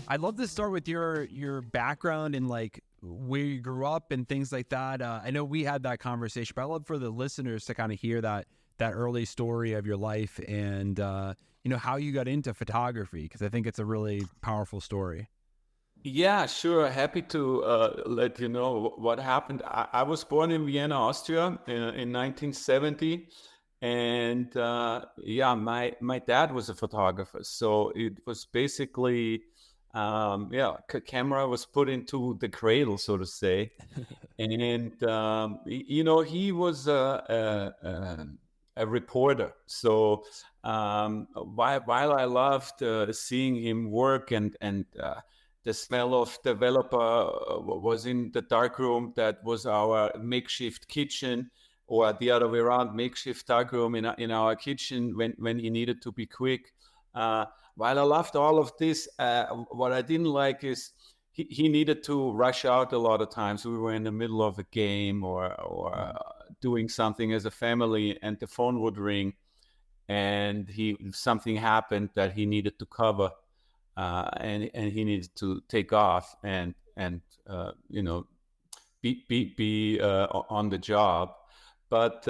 I'd love to start with your background and like where you grew up and things like that. I know we had that conversation, but I'd love for the listeners to kind of hear that early story of your life and how you got into photography, because I think it's a really powerful story. Yeah, sure. Happy to let you know what happened. I was born in Vienna, Austria in 1970. And yeah, my dad was a photographer. So it was basically, yeah, camera was put into the cradle, so to say. And, he was a reporter. So while I loved seeing him work and the smell of developer was in the dark room. That was our makeshift kitchen, or the other way around, makeshift dark room in our kitchen when he needed to be quick. While I loved all of this, what I didn't like is he needed to rush out a lot of times. We were in the middle of a game or doing something as a family, and the phone would ring, and something happened that he needed to cover. And he needed to take off and be on the job. But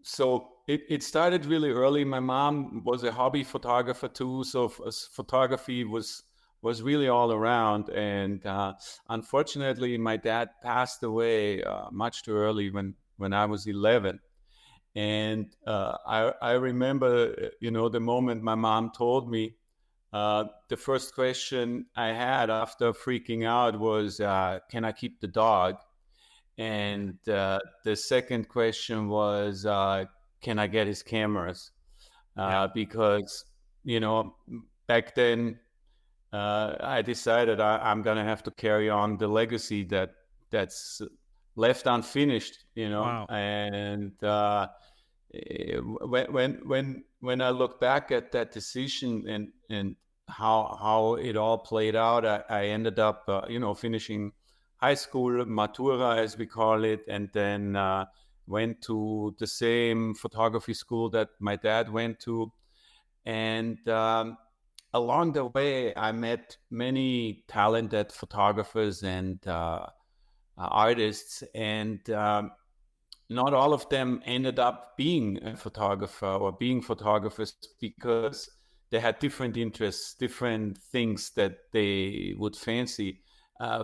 so it started really early. My mom was a hobby photographer too, so photography was really all around. And unfortunately, my dad passed away much too early when I was 11. And I remember, the moment my mom told me, the first question I had after freaking out was, can I keep the dog? And the second question was, can I get his cameras? Because, back then, I decided I'm going to have to carry on the legacy that's left unfinished, Wow. and when I look back at that decision and how it all played out, I ended up finishing high school, matura as we call it, and then went to the same photography school that my dad went to. And along the way, I met many talented photographers and artists, and not all of them ended up being a photographer or being photographers, because they had different interests, different things that they would fancy.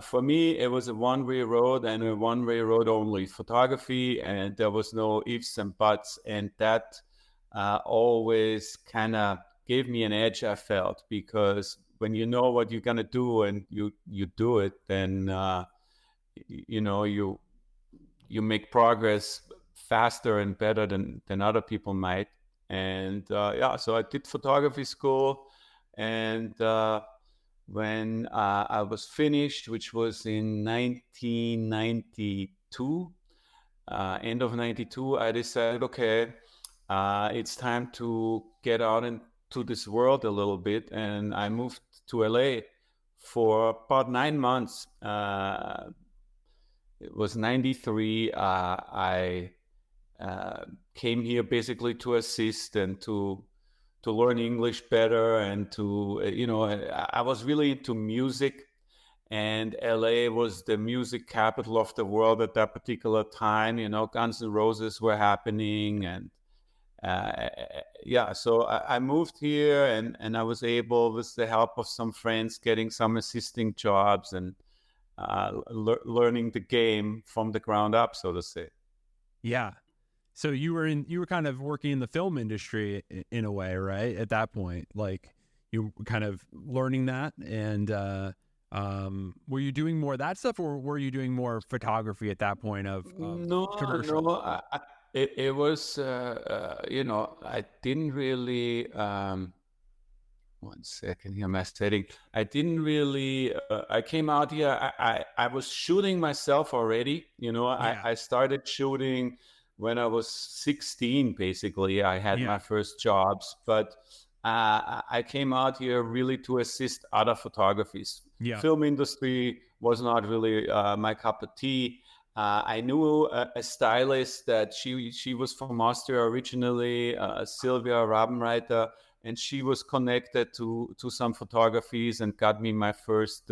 For me, it was a one-way road, and a one-way road only, photography, and there was no ifs and buts. And that always kind of gave me an edge, I felt, because when you know what you're going to do and you do it, then you make progress faster and better than other people might. And so I did photography school. And when I was finished, which was in 1992, end of 92, I decided, okay, it's time to get out into this world a little bit. And I moved to LA for about 9 months. It was 93. I came here basically to assist and to learn English better, and to I was really into music, and LA was the music capital of the world at that particular time. Guns N' Roses were happening, and so I moved here, and I was able, with the help of some friends, getting some assisting jobs and learning the game from the ground up, so to say. Yeah. So you were kind of working in the film industry in a way, right? At that point, like you were kind of learning that, and were you doing more of that stuff, or were you doing more photography at that point of commercial? No. It was, I didn't really. 1 second here, my setting. I didn't really. I came out here. I was shooting myself already. I started shooting when I was 16. Basically, I had my first jobs, but I came out here really to assist other photographies. Film industry was not really my cup of tea. I knew a stylist that she was from Austria originally, Sylvia Rabenreiter, and she was connected to some photographies and got me my first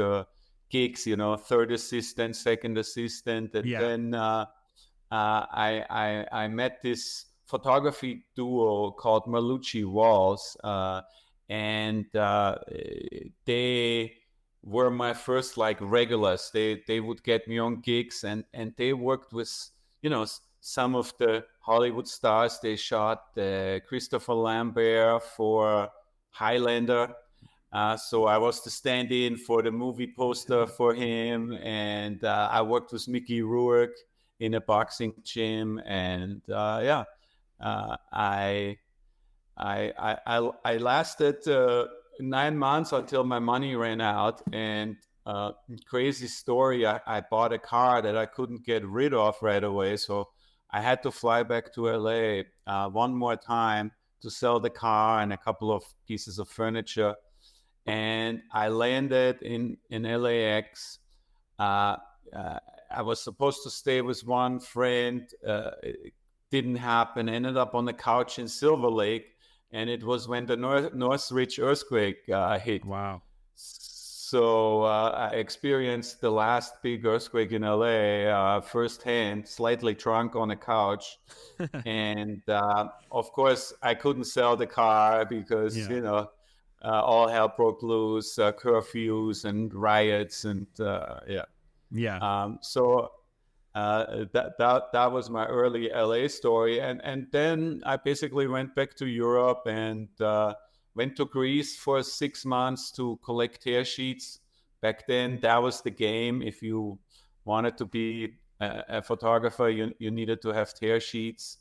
gigs, third assistant, second assistant. And then I met this photography duo called Malucci Walls, and they were my first like regulars. They would get me on gigs, and they worked with some of the Hollywood stars. They shot Christopher Lambert for Highlander. So I was the stand-in for the movie poster for him, and I worked with Mickey Rourke in a boxing gym, and I lasted 9 months until my money ran out. And crazy story, I bought a car that I couldn't get rid of right away, so I had to fly back to LA one more time to sell the car and a couple of pieces of furniture. And I landed in LAX. I was supposed to stay with one friend. It didn't happen. Ended up on the couch in Silver Lake, and it was when the Northridge earthquake hit. Wow. So I experienced the last big earthquake in LA firsthand, slightly drunk on a couch. And of course, I couldn't sell the car because, all hell broke loose, curfews and riots, and so that was my early LA story, and then I basically went back to Europe and went to Greece for 6 months to collect tear sheets. Back then, that was the game. If you wanted to be a photographer, you needed to have tear sheets.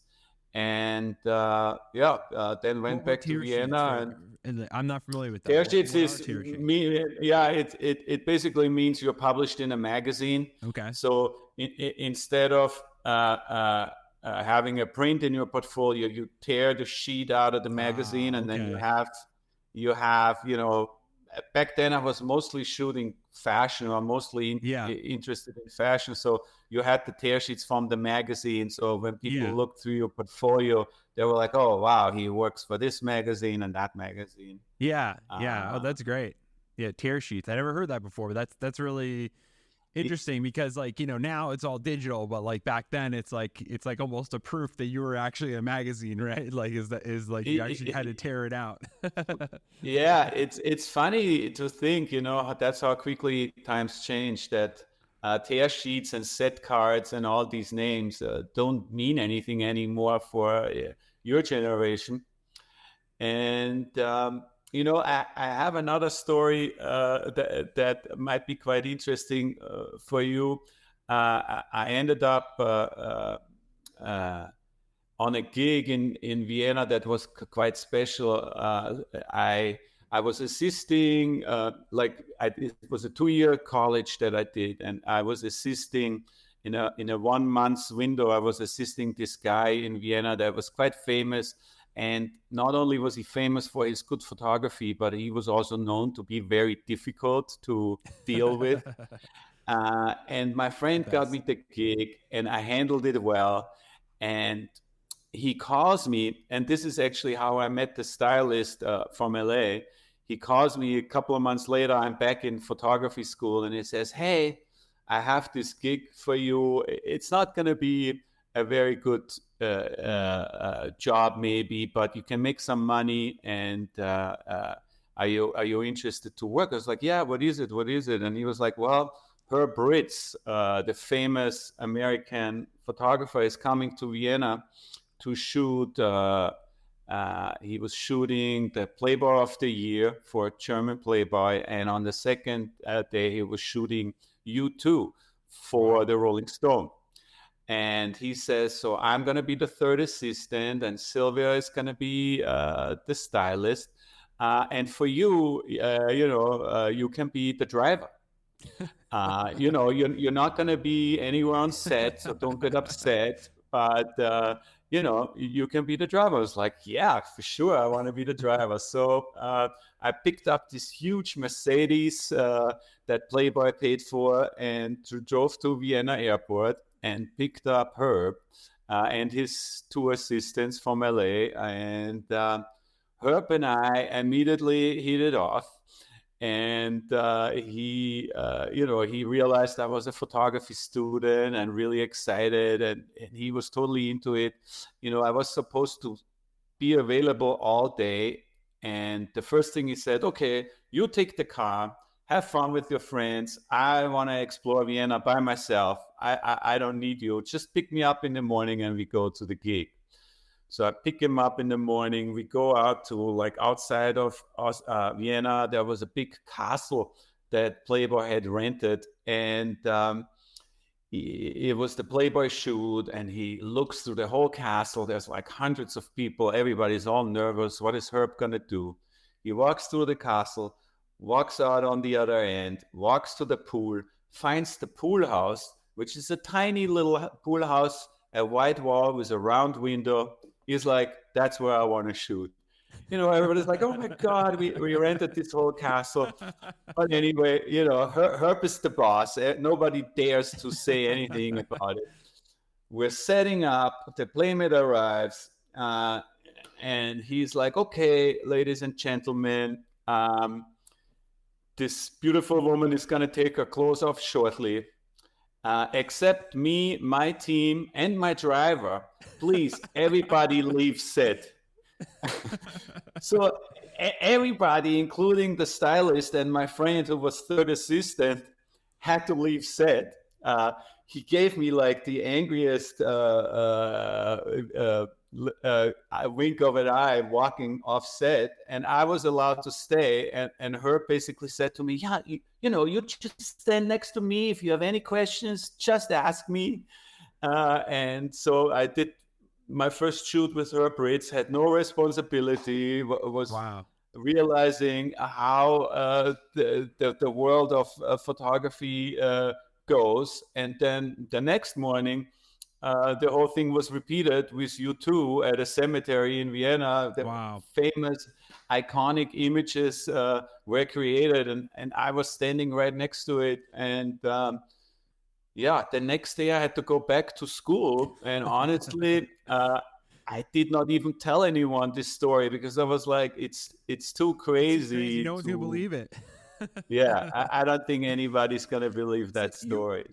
And then went back to Vienna. And I'm not familiar with that. Tear sheets it basically means you're published in a magazine. Okay. So instead of having a print in your portfolio, you tear the sheet out of the magazine, and then you have back then I was mostly shooting fashion, or mostly interested in fashion. So you had the tear sheets from the magazine. So when people looked through your portfolio, they were like, "Oh, wow, he works for this magazine and that magazine." Oh, that's great. Yeah, tear sheets. I never heard that before, but that's really interesting, because now it's all digital, but like back then it's like almost a proof that you were actually a magazine, right? Like you actually had to tear it out. Yeah, it's funny to think, that's how quickly times change, that tear sheets and set cards and all these names don't mean anything anymore for your generation. And I have another story that might be quite interesting for you. I ended up on a gig in Vienna that was quite special. I was assisting, it was a 2-year college that I did, and I was assisting in a 1 month window. I was assisting this guy in Vienna that was quite famous. And not only was he famous for his good photography, but he was also known to be very difficult to deal with. And my friend got me the gig, and I handled it well. And he calls me, and this is actually how I met the stylist from LA. He calls me a couple of months later. I'm back in photography school, and he says, "Hey, I have this gig for you. It's not going to be a very good job maybe, but you can make some money, and are you interested to work?" I was like, "Yeah, what is it? And he was like, "Well, Herb Ritz, the famous American photographer, is coming to Vienna to shoot." He was shooting the Playboy of the Year for German Playboy, and on the second day he was shooting U2 for the Rolling Stone. And he says, "So I'm going to be the third assistant, and Sylvia is going to be the stylist. And for you, you can be the driver. You're not going to be anywhere on set, so don't get upset. But, you can be the driver." I was like, "Yeah, for sure. I want to be the driver." So I picked up this huge Mercedes that Playboy paid for, and drove to Vienna airport and picked up Herb and his 2 assistants from LA. And Herb and I immediately hit it off. And he realized I was a photography student and really excited, and he was totally into it. I was supposed to be available all day. And the first thing he said, okay, you take the car, have fun with your friends. I want to explore Vienna by myself. I don't need you. Just pick me up in the morning and we go to the gig. So I pick him up in the morning. We go out to like outside of Vienna. There was a big castle that Playboy had rented, and it was the Playboy shoot. And he looks through the whole castle. There's like hundreds of people. Everybody's all nervous. What is Herb gonna do? He walks through the castle, walks out on the other end, walks to the pool, finds the pool house, which is a tiny little pool house, a white wall with a round window. He's like, that's where I want to shoot. Everybody's like, oh my God, we rented this whole castle. But anyway, Herb is the boss. Nobody dares to say anything about it. We're setting up, the playmate arrives, and he's like, okay, ladies and gentlemen, this beautiful woman is going to take her clothes off shortly. Except me, my team, and my driver. Please, everybody leave set. So everybody, including the stylist and my friend who was third assistant, had to leave set. He gave me like the angriest wink of an eye walking off set, and I was allowed to stay. And Herb basically said to me, yeah, you just stand next to me. If you have any questions, just ask me. And so I did my first shoot with Herb Ritz, had no responsibility, was realizing how the world of photography goes. And then the next morning, the whole thing was repeated with U2 at a cemetery in Vienna. The famous, iconic images were created, and I was standing right next to it. And the next day I had to go back to school. And honestly, I did not even tell anyone this story because I was like, it's too crazy. No one's gonna believe it. I don't think anybody's gonna believe that story.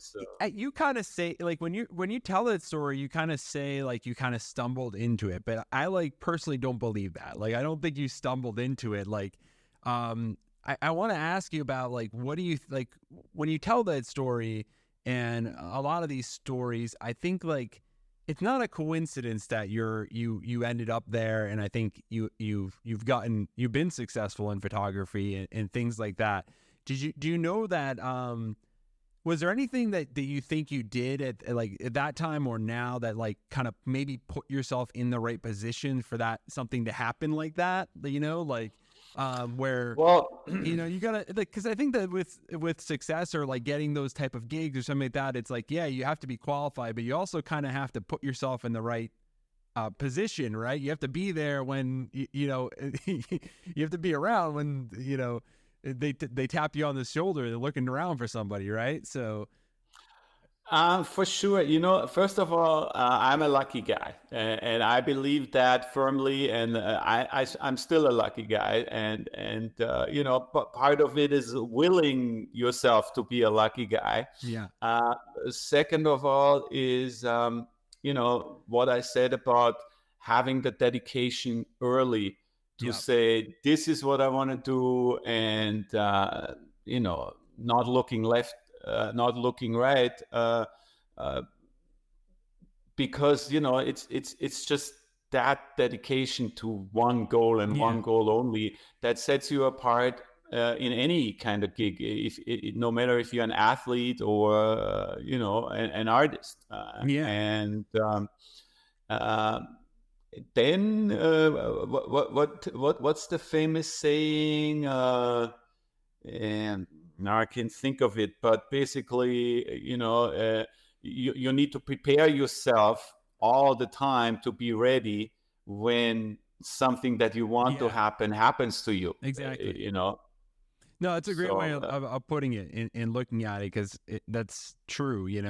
You kind of say, like, when you tell that story, you kind of say like you kind of stumbled into it, but I like personally don't believe that. Like, I don't think you stumbled into it. Like, I want to ask you about, like, what do you like when you tell that story? And a lot of these stories, I think, like, it's not a coincidence that you ended up there, and I think you've been successful in photography and things like that. Do you know that was there anything that you think you did at that time or now that like kind of maybe put yourself in the right position for that something to happen like that, where you gotta, because I think that with success or like getting those type of gigs or something like that, it's like, yeah, you have to be qualified, but you also kind of have to put yourself in the right position, right? You have to be there when you have to be around when they tap you on the shoulder, they're looking around for somebody, right? So for sure. First of all, I'm a lucky guy, and I believe that firmly. And I'm still a lucky guy, and but part of it is willing yourself to be a lucky guy. Yeah. Second of all is what I said about having the dedication early to say this is what I want to do, and not looking left. Not looking right, because it's just that dedication to one goal and one goal only that sets you apart in any kind of gig. No matter if you're an athlete or an artist. And then what's the famous saying? And now I can't think of it, but basically, you need to prepare yourself all the time to be ready when something that you want to happen happens to you. Exactly. No, it's a great way of putting it and looking at it, because that's true. You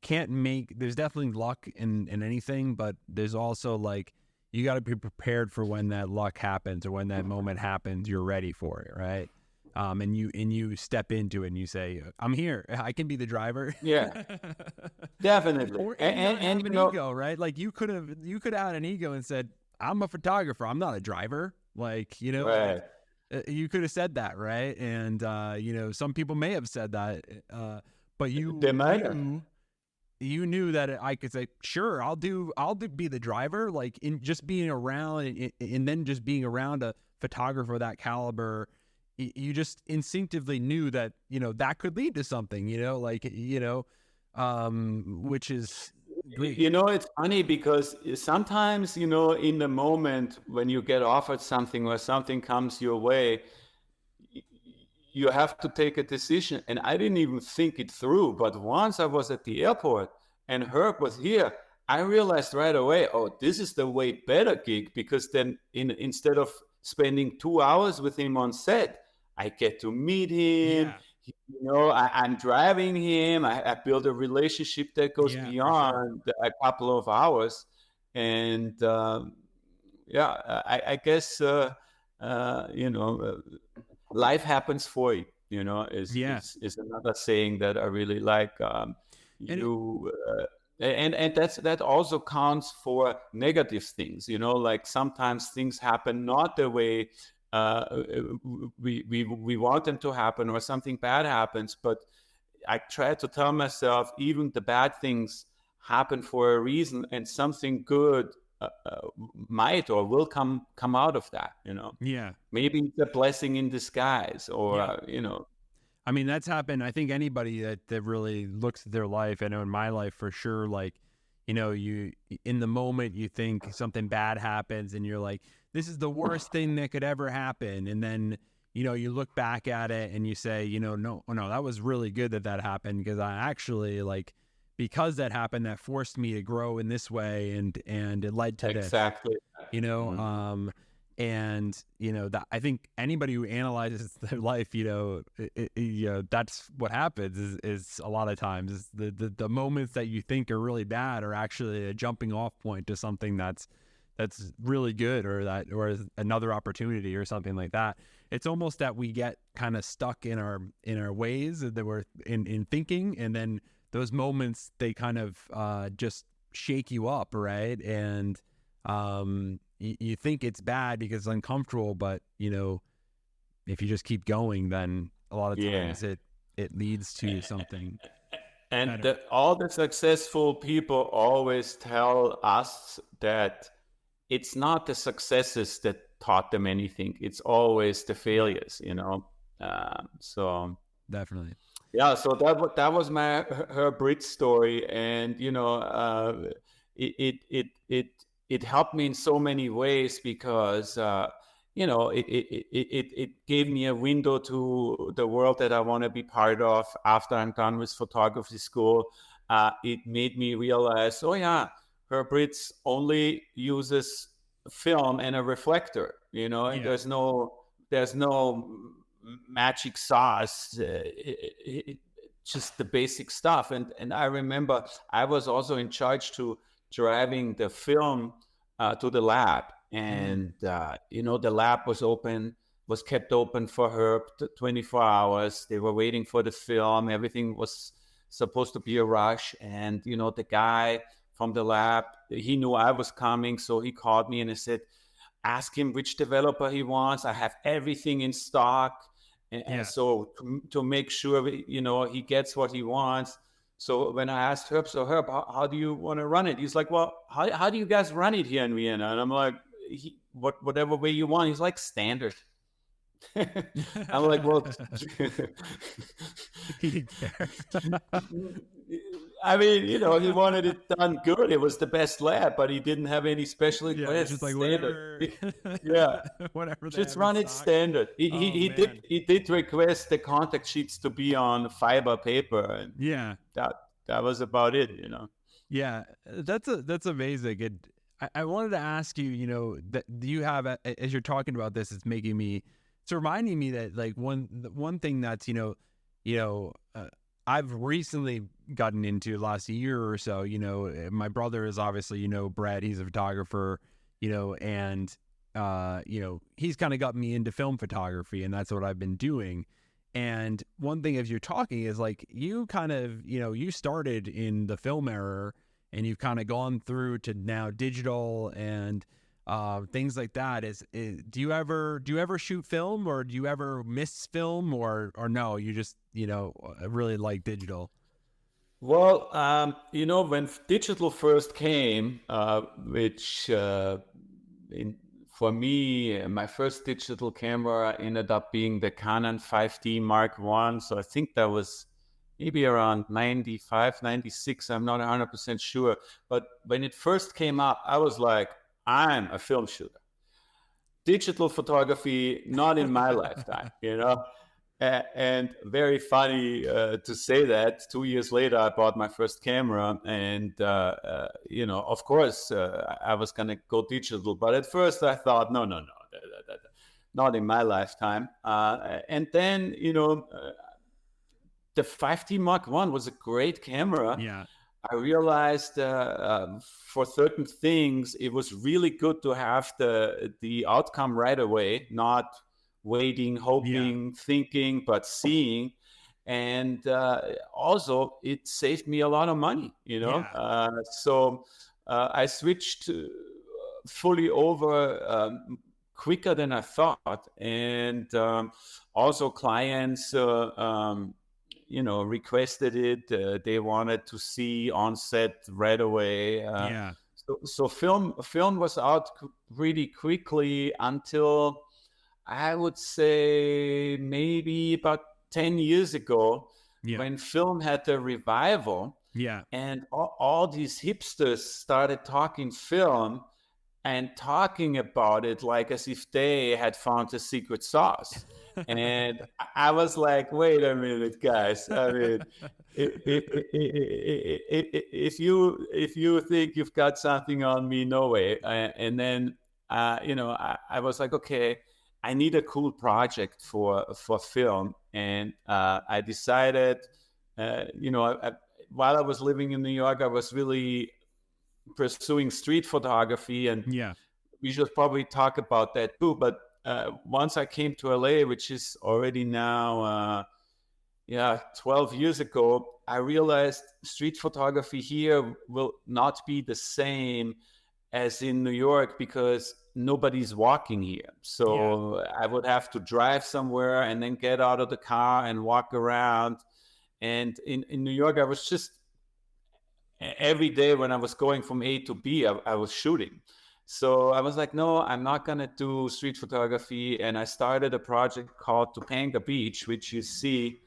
can't make. There's definitely luck in anything, but there's also like you got to be prepared for when that luck happens or when that moment happens. You're ready for it, right? And you step into it and you say, "I'm here. I can be the driver." Yeah, definitely. Or And, not have and an ego, right? Like you could have had an ego and said, "I'm a photographer. I'm not a driver." Like, right. you could have said that, right? And some people may have said that, but They might have. you knew that I could say, "Sure, I'll be the driver." Like in just being around and then just being around a photographer of that caliber, you just instinctively knew that that could lead to something. Which is great. It's funny because sometimes, in the moment when you get offered something or something comes your way, you have to take a decision. And I didn't even think it through. But once I was at the airport and Herb was here, I realized right away, oh, this is the way better gig, because then instead of spending 2 hours with him on set, I get to meet him. Yeah. I'm driving him. I build a relationship that goes beyond a couple of hours. And I guess, life happens for you, is another saying that I really like. And that also counts for negative things, like sometimes things happen not the way we want them to happen, or something bad happens. But I try to tell myself even the bad things happen for a reason, and something good might or will come out of that. Maybe it's a blessing in disguise, or I mean, that's happened. I think anybody that really looks at their life, I know in my life for sure, like, you in the moment you think something bad happens and you're like, this is the worst thing that could ever happen. And then, you look back at it and you say, no, that was really good that happened, because I actually because that happened, that forced me to grow in this way, and it led to exactly this, Mm-hmm. And that I think anybody who analyzes their life, that's what happens. Is a lot of times is the moments that you think are really bad are actually a jumping off point to something that's really good, or another opportunity or something like that. It's almost that we get kind of stuck in our ways that we're in thinking, and then those moments, they kind of just shake you up, right? And you think it's bad because it's uncomfortable, but if you just keep going, then a lot of times it leads to something. And all the successful people always tell us that it's not the successes that taught them anything. It's always the failures, so definitely. Yeah, so that was her Brit story, and it helped me in so many ways, because it gave me a window to the world that I want to be part of after I'm done with photography school. It made me realize, oh yeah, her Brits only uses film and a reflector, and there's no magic sauce, just the basic stuff. And I remember I was also in charge to driving the film to the lab, and the lab was kept open for her 24 hours. They were waiting for the film. Everything was supposed to be a rush, and the guy from the lab, he knew I was coming, so he called me and he said, ask him which developer he wants. I have everything in stock. And so to make sure, he gets what he wants. So when I asked Herb, how do you want to run it? He's like, well, how do you guys run it here in Vienna? And I'm like, whatever way you want. He's like, standard. I'm like, well, I mean, he wanted it done good. It was the best lab, but he didn't have any special requests. Just like standard. Whatever. Just run it standard. He did request the contact sheets to be on fiber paper, and that was about it. Yeah, that's amazing. I wanted to ask you, that do you have, as you're talking about this, it's reminding me that one thing that's I've recently gotten into last year or so. My brother is obviously, Brett, he's a photographer. and he's kind of got me into film photography, and that's what I've been doing. And one thing as you're talking is like, you kind of, you started in the film era and you've kind of gone through to now digital and things like that. Do you ever shoot film, or do you ever miss film, or no, you just, really like digital? Well, when digital first came, which for me, my first digital camera ended up being the Canon 5D Mark I. So I think that was maybe around 95, 96. I'm not 100% sure. But when it first came up, I was like, I'm a film shooter. Digital photography, not in my lifetime, And very funny to say that 2 years later, I bought my first camera, and of course, I was gonna go digital. But at first, I thought, no, not in my lifetime. And then, the 5D Mark I was a great camera. Yeah. I realized for certain things, it was really good to have the outcome right away, not waiting, hoping, thinking, but seeing. And also it saved me a lot of money, so I switched fully over quicker than I thought. And also clients requested it. They wanted to see on set right away. So film was out pretty quickly until, I would say, maybe about 10 years ago, when film had a revival. And all these hipsters started talking film and talking about it like as if they had found the secret sauce. And I was like, wait a minute, guys. I mean, if you think you've got something on me, no way. And then, I was like, okay, I need a cool project for film. And I decided, while I was living in New York, I was really pursuing street photography, and we should probably talk about that too. But once I came to LA, which is already now 12 years ago, I realized street photography here will not be the same as in New York, because nobody's walking here. So I would have to drive somewhere and then get out of the car and walk around. And in New York, I was just, every day when I was going from A to B, I was shooting. So I was like, no, I'm not going to do street photography. And I started a project called Topanga Beach, which you see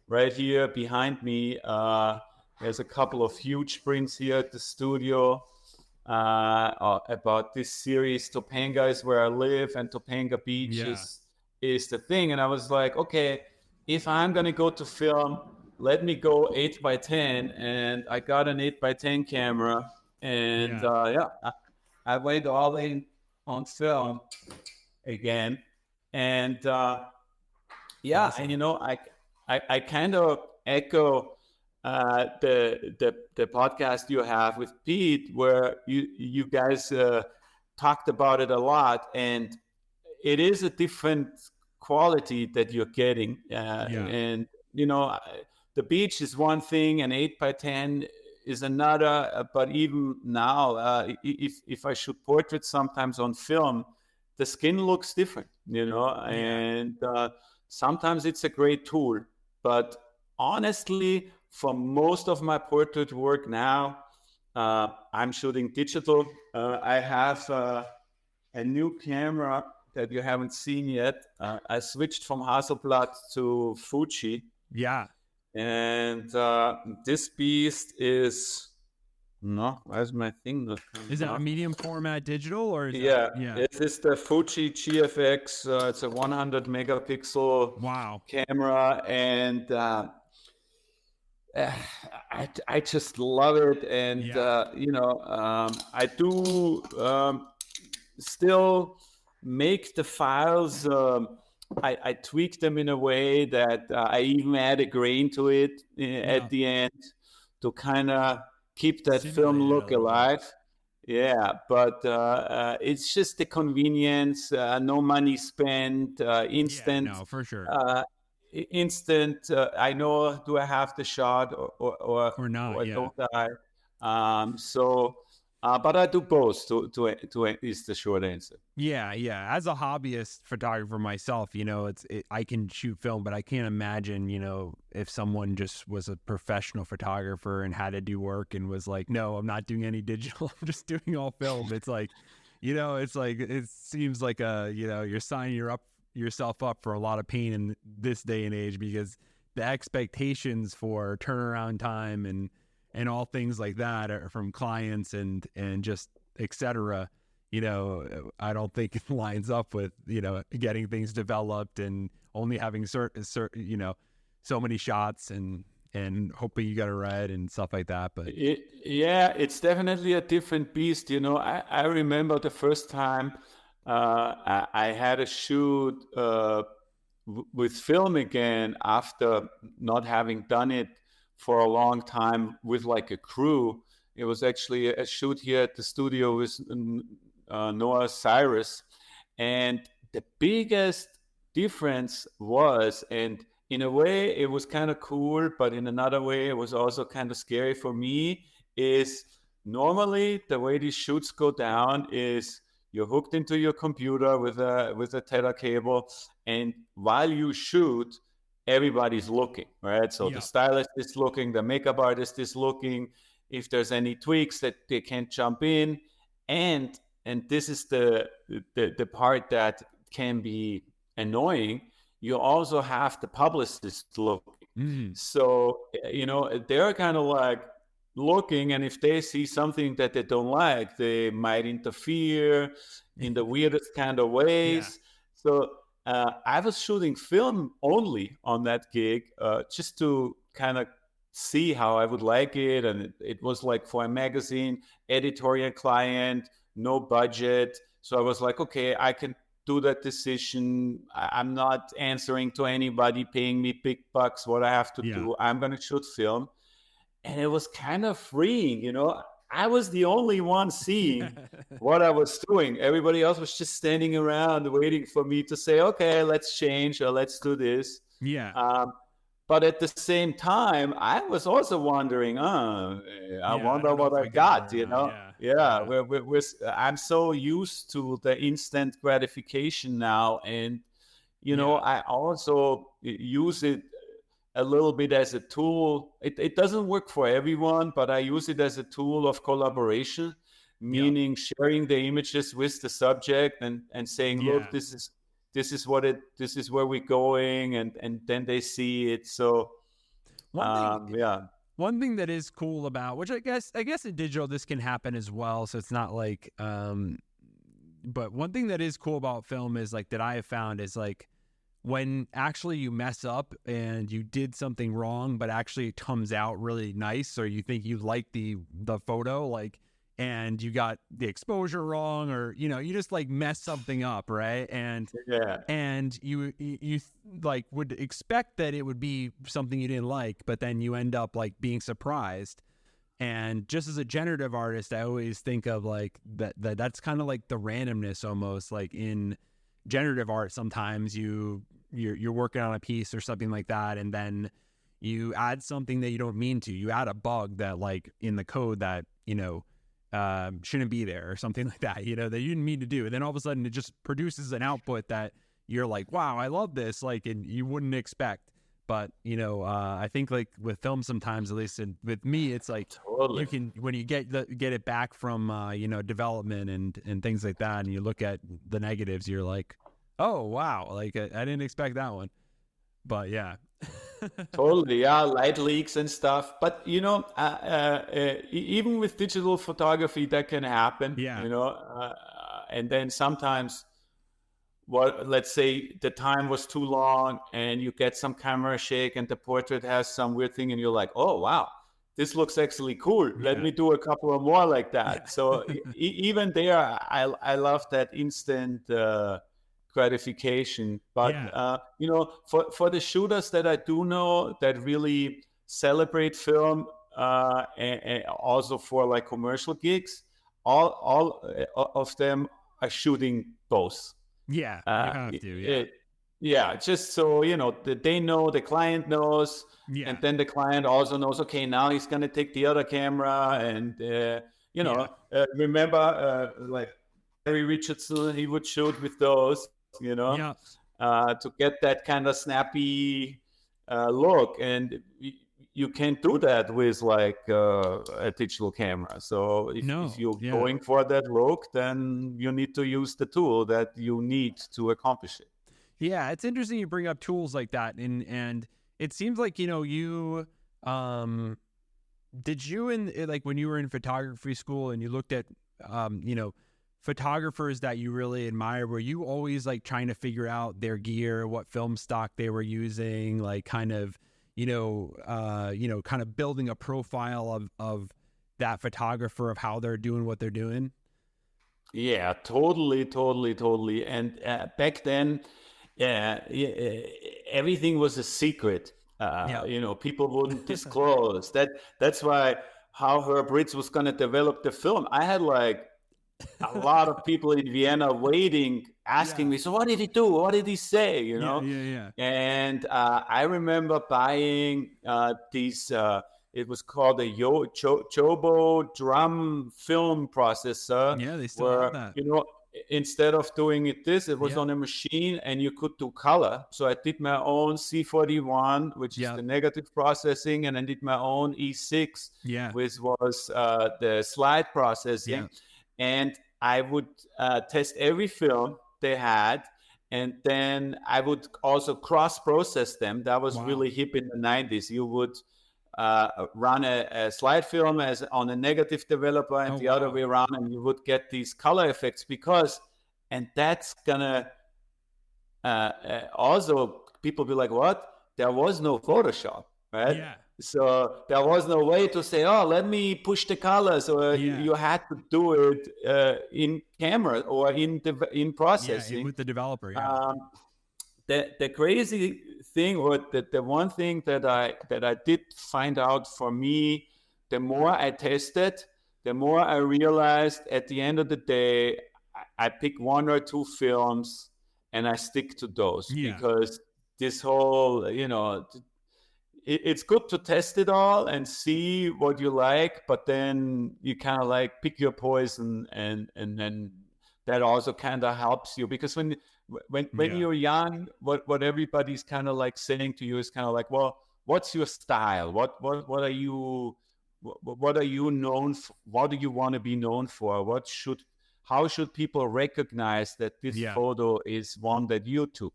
right here behind me. There's a couple of huge prints here at the studio about this series. Topanga is where I live, and Topanga Beach is the thing. And I was like, okay, if I'm going to go to film, let me go 8x10. And I got an 8x10 camera. And I went all in on film again. And awesome. And I kind of echo the podcast you have with Pete, where you guys talked about it a lot, and it is a different quality that you're getting. And the beach is one thing, and 8x10 is another. But even now, if I shoot portraits sometimes on film, the skin looks different, and sometimes it's a great tool. But honestly, for most of my portrait work now, I'm shooting digital. I have a new camera that you haven't seen yet. I switched from Hasselblad to Fuji. And this beast is, where's my thing? Is that a medium format digital, or is it is the Fuji GFX. It's a 100 megapixel camera, and I just love it. And I do still make the files. I tweak them in a way that I even add a grain to it at the end to kind of keep that film look alive. Yeah, but it's just the convenience, no money spent, Yeah, instant, no, for sure. uh, instant. I know, do I have the shot Or not, or yeah. don't I? But I do both. To is the short answer. Yeah, yeah. As a hobbyist photographer myself, I can shoot film, but I can't imagine, if someone just was a professional photographer and had to do work and was like, no, I'm not doing any digital. I'm just doing all film. It's like, it seems like you're signing yourself up for a lot of pain in this day and age, because the expectations for turnaround time and all things like that are from clients and just etc. I don't think it lines up with, getting things developed and only having certain, so many shots and hoping you got it right and stuff like that. But Yeah, it's definitely a different beast. I remember the first time I had a shoot with film again after not having done it for a long time with like a crew. It was actually a shoot here at the studio with Noah Cyrus. And the biggest difference was, and in a way it was kind of cool, but in another way it was also kind of scary for me, is normally the way these shoots go down is you're hooked into your computer with a tether cable, and while you shoot, everybody's looking, right? So the yeah, stylist is looking, the makeup artist is looking, if there's any tweaks that they can't jump in. And this is the part that can be annoying. You also have the publicist looking. mm, So, they're kind of like looking, and if they see something that they don't like, they might interfere in the weirdest kind of yeah, ways. So, I was shooting film only on that gig, just to kind of see how I would like it. And it was like for a magazine, editorial client, no budget. So I was like, okay, I can do that decision. I'm not answering to anybody paying me big bucks what I have to yeah. do. I'm going to shoot film. And it was kind of freeing. I was the only one seeing what I was doing. Everybody else was just standing around waiting for me to say, okay, let's change or let's do this. Yeah, Um, but at the same time, I was also wondering, I yeah. I wonder don't know what if I I got it got, or not. Yeah, Yeah, yeah, I'm so used to the instant gratification now. And, yeah, I also use it a little bit as a tool. It doesn't work for everyone, but I use it as a tool of collaboration, yeah, meaning sharing the images with the subject and saying, look, yeah. this is where we're going, and then they see it. So One thing yeah. One thing that is cool about, which I guess in digital this can happen as well, so it's not like but one thing that is cool about film is like that I have found is like when actually you mess up and you did something wrong, but actually it comes out really nice, or you think you like the photo, like, and you got the exposure wrong, or you just like mess something up, right? Yeah. And you like would expect that it would be something you didn't like, but then you end up like being surprised. And just as a generative artist, I always think of like that's kind of like the randomness almost, like in generative art. Sometimes you're working on a piece or something like that, and then you add something that you don't mean to. You add a bug that like in the code that shouldn't be there or something like that, that you didn't mean to do. And then all of a sudden it just produces an output that you're like, wow, I love this. Like, and you wouldn't expect. But, I think like with film sometimes, at least with me, it's like Totally. you can, when you get it back from, development and things like that, and you look at the negatives, you're like, oh, wow. Like I didn't expect that one. But yeah. Totally, yeah, light leaks and stuff. But even with digital photography, that can happen. Yeah. And then sometimes, let's say the time was too long, and you get some camera shake, and the portrait has some weird thing, and you're like, oh wow, this looks actually cool. Let Yeah. me do a couple of more like Yeah. that. So even there, I love that instant gratification. But Yeah. for the shooters that I do know that really celebrate film, and also for like commercial gigs, all of them are shooting both. Yeah, you have to. Yeah. Yeah, just so they know, the client knows, Yeah. and then the client also knows. Okay, now he's gonna take the other camera, and remember, like Harry Richardson, he would shoot with those, Yeah. to get that kind of snappy look, and you can't do that with like a digital camera. So if you're going for that look, then you need to use the tool that you need to accomplish it. Yeah, it's interesting you bring up tools like that, and it seems like you did you like when you were in photography school and you looked at photographers that you really admire, were you always like trying to figure out their gear, what film stock they were using, like kind of kind of building a profile of that photographer, of how they're doing what they're doing? Yeah, totally. And back then, everything was a secret. People wouldn't disclose that. That's why how Herb Ritz was going to develop the film. I had like a lot of people in Vienna waiting, asking me, so what did he do? What did he say? Yeah. And I remember buying these. It was called a Jobo drum film processor. Yeah, they still have that. Instead of doing it it was on a machine, and you could do color. So I did my own C41, which is the negative processing, and I did my own E6, which was the slide processing. And I would test every film they had, and then I would also cross-process them. That was really hip in the 90s. You would run a slide film as on a negative developer and the other way around, and you would get these color effects and that's gonna also people be like, what? There was no Photoshop, right? Yeah. So there was no way to say, oh, let me push the colors, or you had to do it in camera or in processing. With the developer. The crazy thing, or the one thing that I did find out for me, the more I tested, the more I realized at the end of the day, I pick one or two films and I stick to those, because this whole, it's good to test it all and see what you like, but then you kind of like pick your poison, and then that also kind of helps you, because when you're young, what everybody's kind of like saying to you is kind of like, well, what's your style? What are you known for? What do you want to be known for? How should people recognize that this photo is one that you took,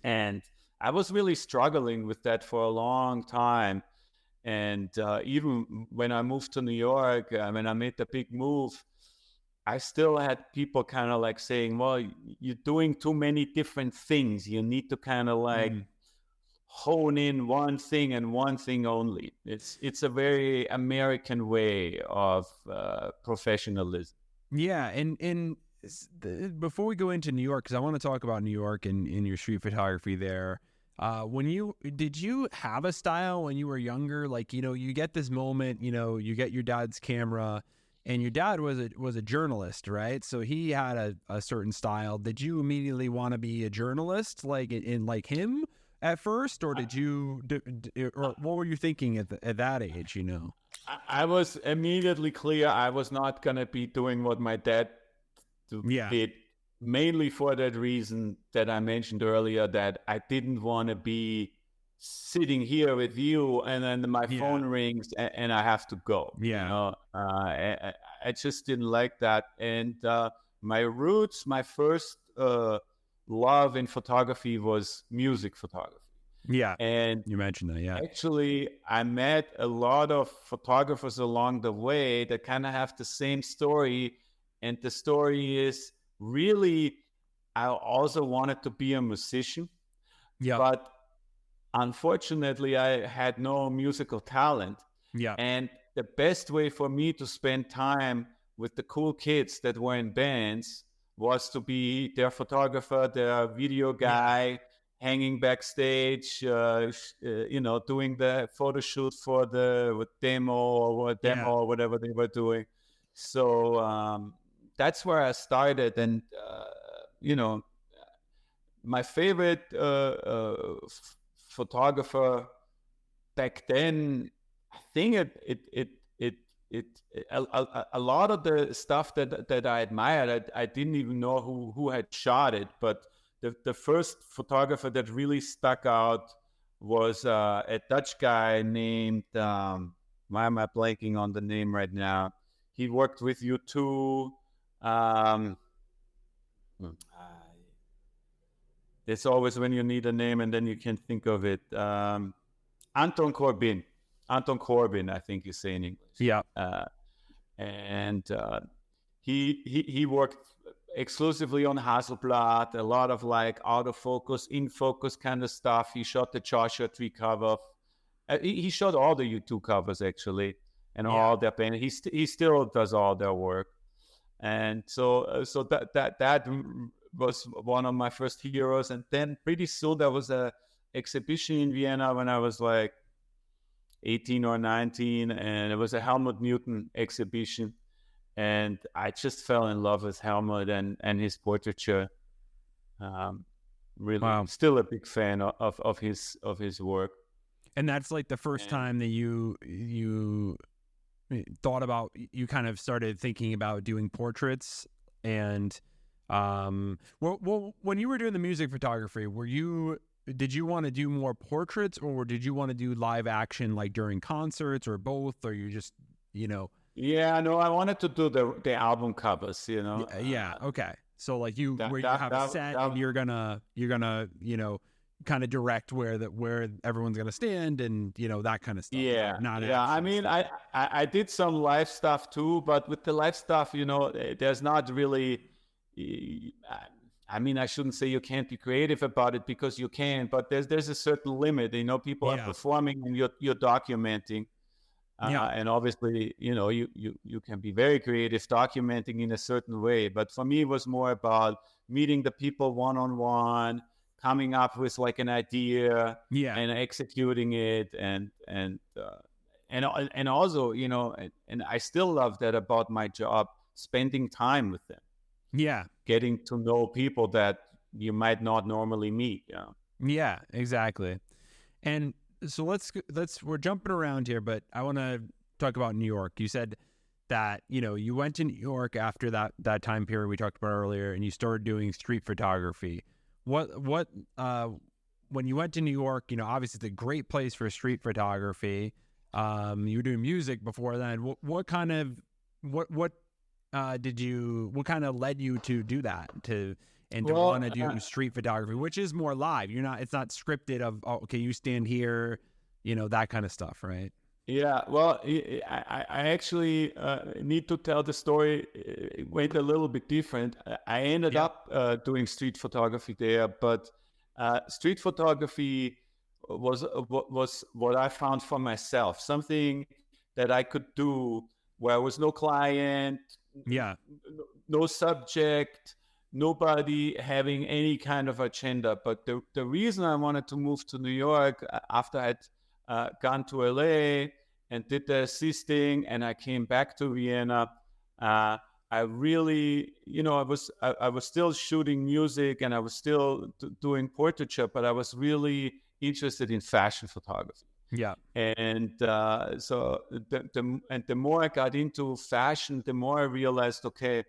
And I was really struggling with that for a long time. And even when I moved to New York, when I made the big move, I still had people kind of like saying, well, you're doing too many different things. You need to kind of like hone in one thing and one thing only. It's a very American way of professionalism. Yeah. And before we go into New York, because I want to talk about New York and your street photography there. Did you have a style when you were younger? Like, you get this moment, you get your dad's camera, and your dad was a journalist, right? So he had a certain style. Did you immediately want to be a journalist, like in like him at first, or did you, or what were you thinking at that age? I was immediately clear I was not gonna be doing what my dad did, mainly for that reason that I mentioned earlier, that I didn't want to be sitting here with you and then my phone rings and I have to go. I just didn't like that. And my roots, my first love in photography was music photography. And you mentioned that. Actually, I met a lot of photographers along the way that kind of have the same story. And the story is really, I also wanted to be a musician. But unfortunately, I had no musical talent. And the best way for me to spend time with the cool kids that were in bands was to be their photographer, their video guy, hanging backstage, doing the photo shoot for the demo or whatever they were doing. So that's where I started. And, my favorite photographer back then, I think a lot of the stuff that I admired, I didn't even know who had shot it. But the first photographer that really stuck out was a Dutch guy named, why am I blanking on the name right now? He worked with you too. It's always when you need a name and then you can think of it. Anton Corbin. Anton Corbin, I think you say in English. Yeah. And he worked exclusively on Hasselblad, a lot of like out of focus, in focus kind of stuff. He shot the Joshua Tree cover. He shot all the U2 covers actually, and all their paint. He still does all their work. And so that was one of my first heroes. And then pretty soon there was a exhibition in Vienna when I was like 18 or 19, and it was a Helmut Newton exhibition, and I just fell in love with Helmut and his portraiture. Really, wow. Still a big fan of his work. And that's like the first time that you thought about, you kind of started thinking about doing portraits. And well, when you were doing the music photography, did you want to do more portraits, or did you want to do live action like during concerts, or both, or you just, Yeah, no, I wanted to do the album covers, Yeah. Okay. So like you have a set and you're gonna, kind of direct where everyone's gonna stand and that kind of stuff. Yeah. I mean, I did some live stuff too, but with the live stuff, there's not really. I mean, I shouldn't say you can't be creative about it, because you can, but there's a certain limit. People are performing and you're documenting, and obviously, you can be very creative documenting in a certain way. But for me, it was more about meeting the people one-on-one, coming up with like an idea, and executing it, and also, and I still love that about my job, spending time with them. Yeah. Getting to know people that you might not normally meet. Yeah, exactly. And so we're jumping around here, but I want to talk about New York. You said that, you went to New York after that time period we talked about earlier, and you started doing street photography. When you went to New York, obviously it's a great place for street photography. You were doing music before then. What kind of led you to do that, to want to do street photography, which is more live? It's not scripted of, okay, you stand here, that kind of stuff, right? Yeah, well, I actually need to tell the story. It went a little bit different. I ended up doing street photography there, but street photography was what I found for myself, something that I could do where I was no client, no subject, nobody having any kind of agenda. But the reason I wanted to move to New York after I'd gone to LA and did the assisting, and I came back to Vienna, I really, I was still shooting music, and I was still doing portraiture, but I was really interested in fashion photography. Yeah. And so the more I got into fashion, the more I realized, okay,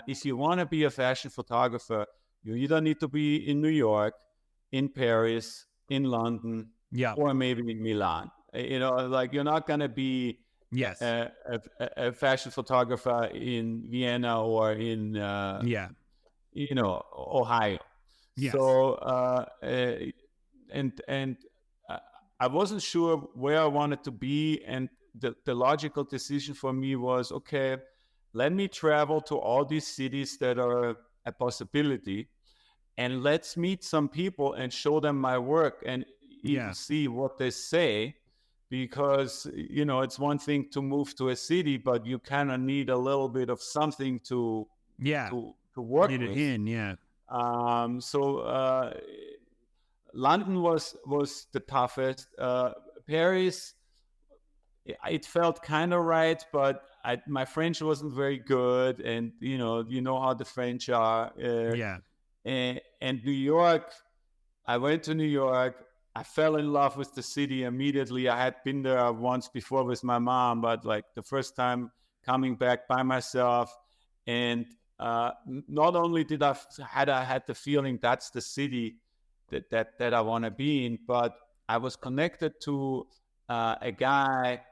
if you want to be a fashion photographer, you either need to be in New York, in Paris, in London, or maybe in Milan. Like you're not going to be a fashion photographer in Vienna or in Ohio. Yes. So and I wasn't sure where I wanted to be, and the logical decision for me was, okay, let me travel to all these cities that are a possibility, and let's meet some people and show them my work and even see what they say. Because, it's one thing to move to a city, but you kind of need a little bit of something to work with. So London was the toughest. Paris, it felt kind of right, but my French wasn't very good, and you know how the French are. Yeah. And New York, I went to New York. I fell in love with the city immediately. I had been there once before with my mom, but like the first time coming back by myself, and not only did I had the feeling that's the city that I want to be in, but I was connected to a guy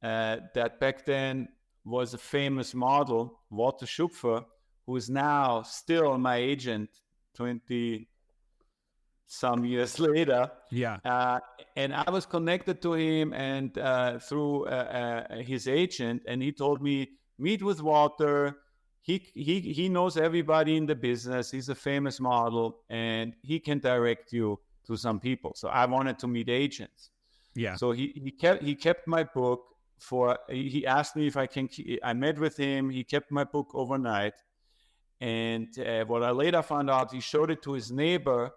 that back then was a famous model, Walter Schupfer, who is now still my agent 20 some years later. Yeah. And I was connected to him and through his agent, and he told me, meet with Walter. He knows everybody in the business. He's a famous model, and he can direct you to some people. So I wanted to meet agents. Yeah. So he kept my book he asked me if I can. I met with him. He kept my book overnight, and what I later found out, he showed it to his neighbor,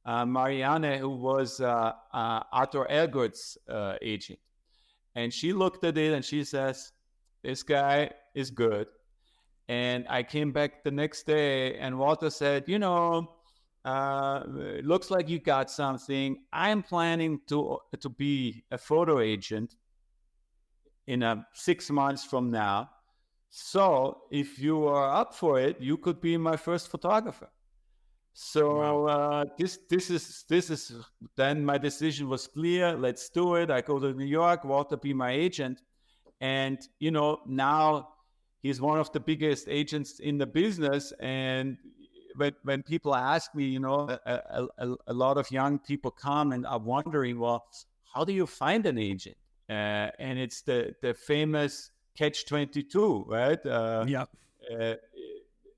Marianne, who was Arthur Elgood's agent, and she looked at it and she says, "This guy is good." And I came back the next day, and Walter said, it looks like you got something. I'm planning to be a photo agent in 6 months from now. So if you are up for it, you could be my first photographer. So Wow. this is then my decision was clear. Let's do it. I go to New York, Walter be my agent, and now he's one of the biggest agents in the business. And when people ask me, a lot of young people come and are wondering, well, how do you find an agent? And it's the famous catch-22, right? Yep.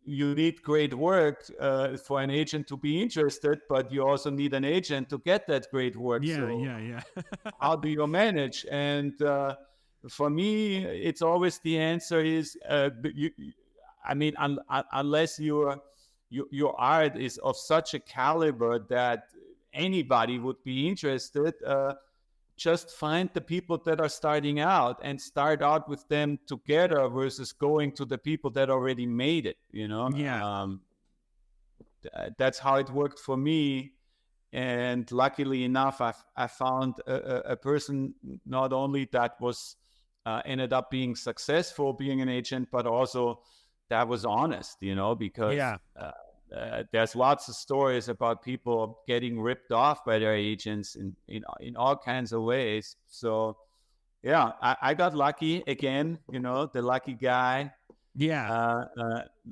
You need great work for an agent to be interested, but you also need an agent to get that great work. Yeah. How do you manage? And for me, it's always the answer is, unless your art is of such a caliber that anybody would be interested, just find the people that are starting out and start out with them together versus going to the people that already made it, Yeah. That's how it worked for me. And luckily enough, I found a person not only that was ended up being successful being an agent, but also that was honest, because Yeah. there's lots of stories about people getting ripped off by their agents in all kinds of ways. So yeah, I got lucky again, the lucky guy. Yeah.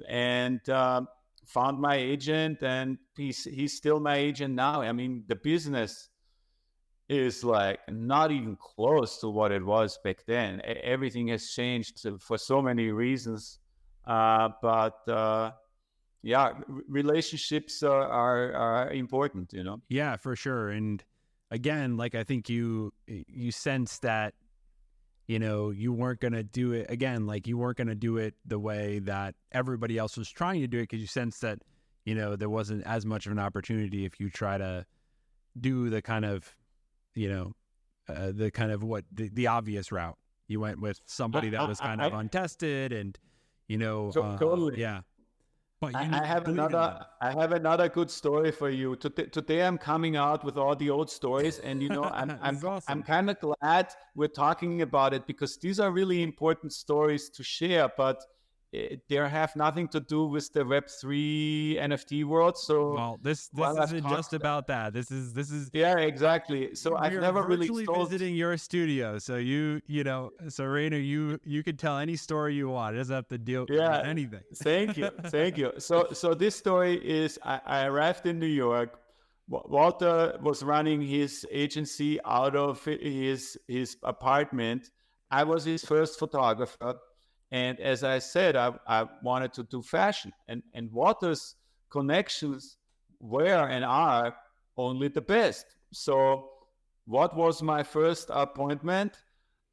And found my agent, and he's still my agent now. I mean, the business is like not even close to what it was back then. Everything has changed for so many reasons. But relationships are important, Yeah, for sure. And again, like I think you sense that, you weren't going to do it again. Like you weren't going to do it the way that everybody else was trying to do it, because you sense that, there wasn't as much of an opportunity if you try to do the kind of, the obvious route. You went with somebody that was kind of untested and, totally. Yeah. But I have another good story for you. Today I'm coming out with all the old stories, and I'm awesome. I'm kind of glad we're talking about it, because these are really important stories to share, but they have nothing to do with the Web3 NFT world. So well, this isn't just about that. This is yeah, exactly. So I've never really visiting your studio. So so Rainer, you can tell any story you want. It doesn't have to deal with anything. Thank you. So this story is, I arrived in New York. Walter was running his agency out of his apartment. I was his first photographer. And as I said, I wanted to do fashion. And Walter's connections were and are only the best. So what was my first appointment?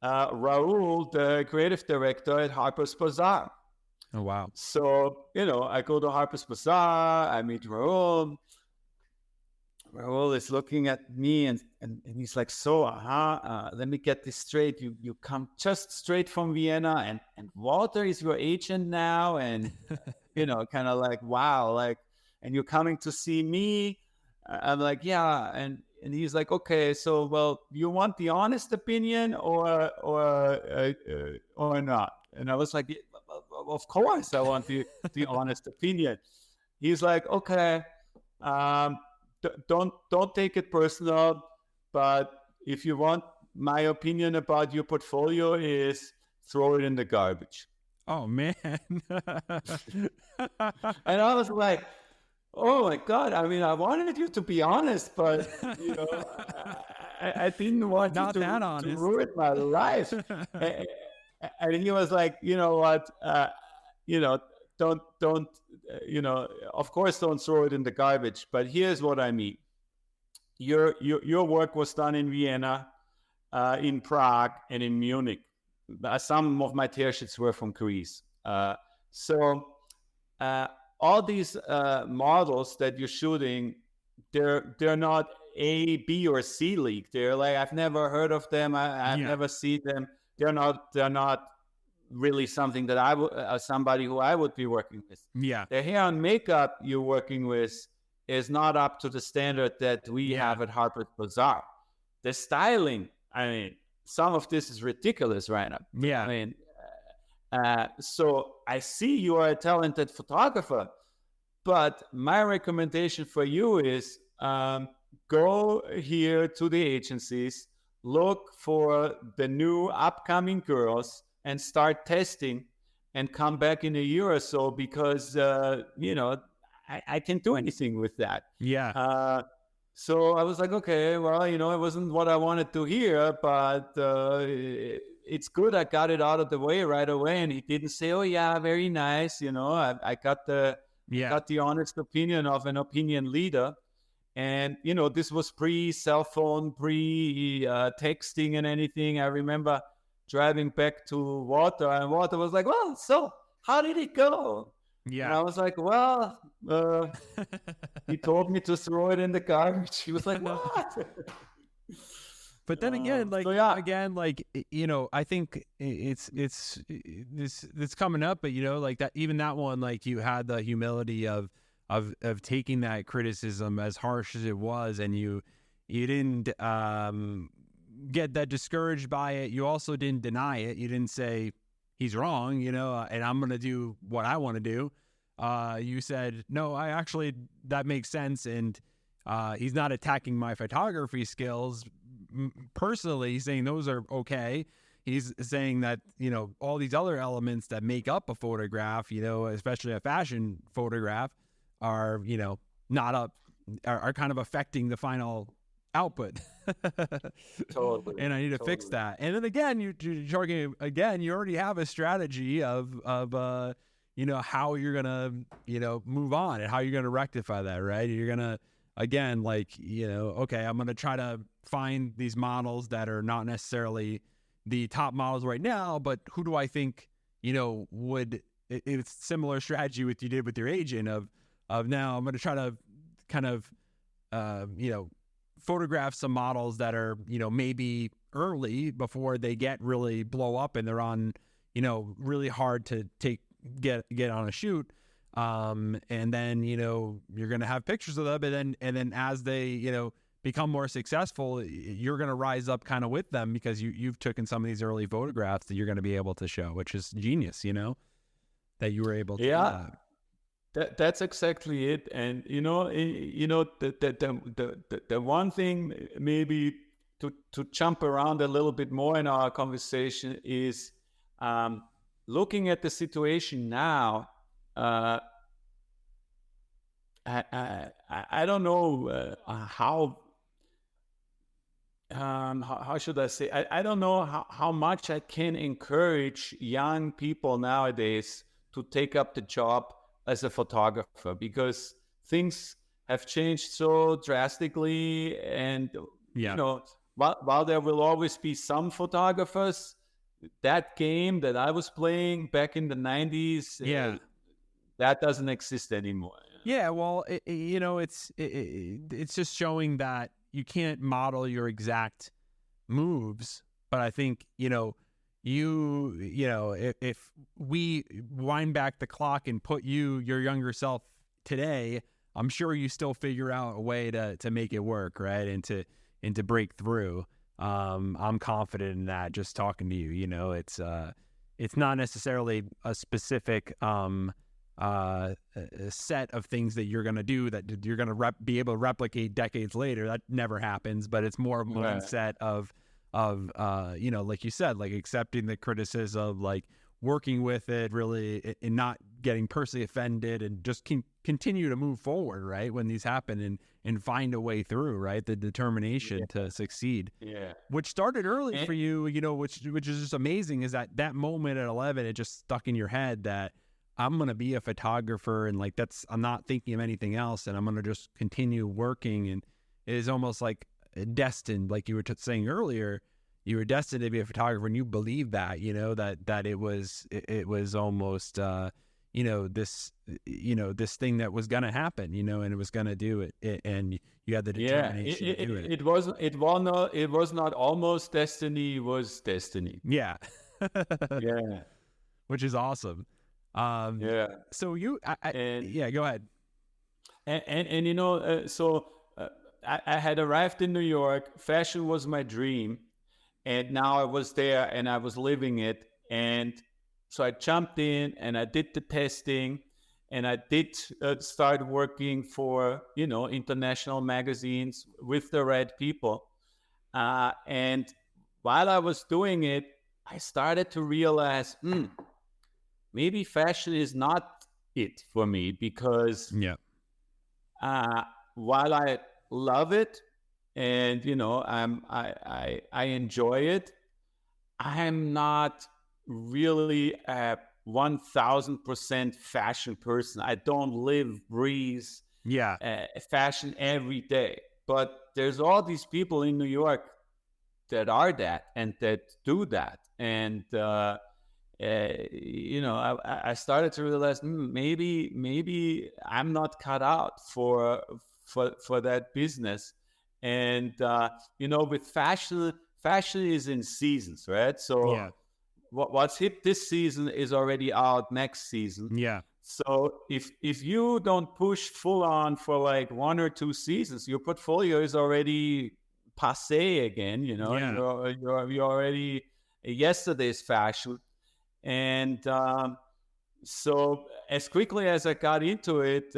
Raul, the creative director at Harper's Bazaar. Oh, wow. So, I go to Harper's Bazaar, I meet Raul. Raul is looking at me and he's like, so, let me get this straight. You come just straight from Vienna and Walter is your agent now. And, kind of like, wow, like, and you're coming to see me. I'm like, yeah. And he's like, okay, so, well, you want the honest opinion or not? And I was like, yeah, of course I want the honest opinion. He's like, okay, don't take it personal, but if you want my opinion about your portfolio, is throw it in the garbage. Oh man. And I was like, oh my God, I mean, I wanted you to be honest, but I didn't want Not you that to honest. ruin my life. And he was like, you know what, don't of course don't throw it in the garbage, but here's what I mean. Your work was done in Vienna, in Prague, and in Munich. Some of my tear sheets were from Greece. So all these models that you're shooting, they're not A, B, or C league. They're like, I've never heard of them. I've never seen them. They're not really something that I would, somebody who I would be working with. Yeah. The hair and makeup you're working with is not up to the standard that we have at Harper's Bazaar. The styling, I mean, some of this is ridiculous right now. Yeah. I mean, so I see you are a talented photographer, but my recommendation for you is go here to the agencies, look for the new upcoming girls and start testing and come back in a year or so, because, I can't do anything with that. Yeah. So I was like, okay, well, it wasn't what I wanted to hear, but it's good. I got it out of the way right away. And he didn't say, oh yeah, very nice. I got the honest opinion of an opinion leader. And, this was pre-cell phone, pre-texting and anything. I remember driving back to Walter, and Walter was like, well, so how did it go? Yeah. And I was like, well, he told me to throw it in the garbage. He was like, what? But then again, I think it's coming up, but like that, even that one, like you had the humility of taking that criticism, as harsh as it was, and you didn't get that discouraged by it. You also didn't deny it. You didn't say he's wrong, and I'm going to do what I want to do. You said, no, that makes sense. And he's not attacking my photography skills personally. He's saying those are okay. He's saying that, all these other elements that make up a photograph, especially a fashion photograph, are, are kind of affecting the final output. Totally. And I need to fix that. And then again, you're talking again, you already have a strategy of how you're gonna move on and how you're gonna rectify that, right? You're gonna, again, okay, I'm gonna try to find these models that are not necessarily the top models right now, but who do I think would, it's similar strategy with you did with your agent of now I'm gonna try to kind of photograph some models that are, maybe early before they really blow up and they're on, really hard to get on a shoot. And then, you're going to have pictures of them. And then as they, become more successful, you're going to rise up kind of with them, because you've taken some of these early photographs that you're going to be able to show, which is genius, that you were able to do that. That's exactly it. And the one thing maybe to jump around a little bit more in our conversation is looking at the situation now. I don't know how should I say? I don't know how much I can encourage young people nowadays to take up the job as a photographer, because things have changed so drastically. And while there will always be some photographers, that game that I was playing back in the 90s, that doesn't exist anymore. Yeah, well, it's just showing that you can't model your exact moves, but I think if we wind back the clock and put your younger self today, I'm sure you still figure out a way to make it work, right? And to break through. I'm confident in that. Just talking to you, it's not necessarily a specific a set of things that you're going to do that you're going to be able to replicate decades later. That never happens, but it's more of a mindset of like you said, like accepting the criticism, like working with it really, and not getting personally offended, and just continue to move forward, right, when these happen, and find a way through, right? The determination to succeed, which started early for you, which is just amazing, is that moment at 11, it just stuck in your head that I'm going to be a photographer, and like I'm not thinking of anything else, and I'm going to just continue working. And it is almost like destined, like you were saying earlier, you were destined to be a photographer, and you believe that, that it was almost, this thing that was going to happen, and it was going to do it, and you had the determination to do it. It was not almost destiny, it was destiny. Yeah. Yeah. Which is awesome. So go ahead. I had arrived in New York. Fashion was my dream, and now I was there and I was living it. And so I jumped in and I did the testing, and I did start working for international magazines with the right people. And while I was doing it, I started to realize, maybe fashion is not it for me, because while I love it and I enjoy it, I'm not really a 1000% fashion person. I don't live, breathe fashion every day. But there's all these people in New York that are that and that do that, and I started to realize maybe I'm not cut out for that business. And with fashion is in seasons, right? So what's hip this season is already out next season. So if you don't push full on for like 1 or 2 seasons, your portfolio is already passé again. You're already yesterday's fashion. And so as quickly as I got into it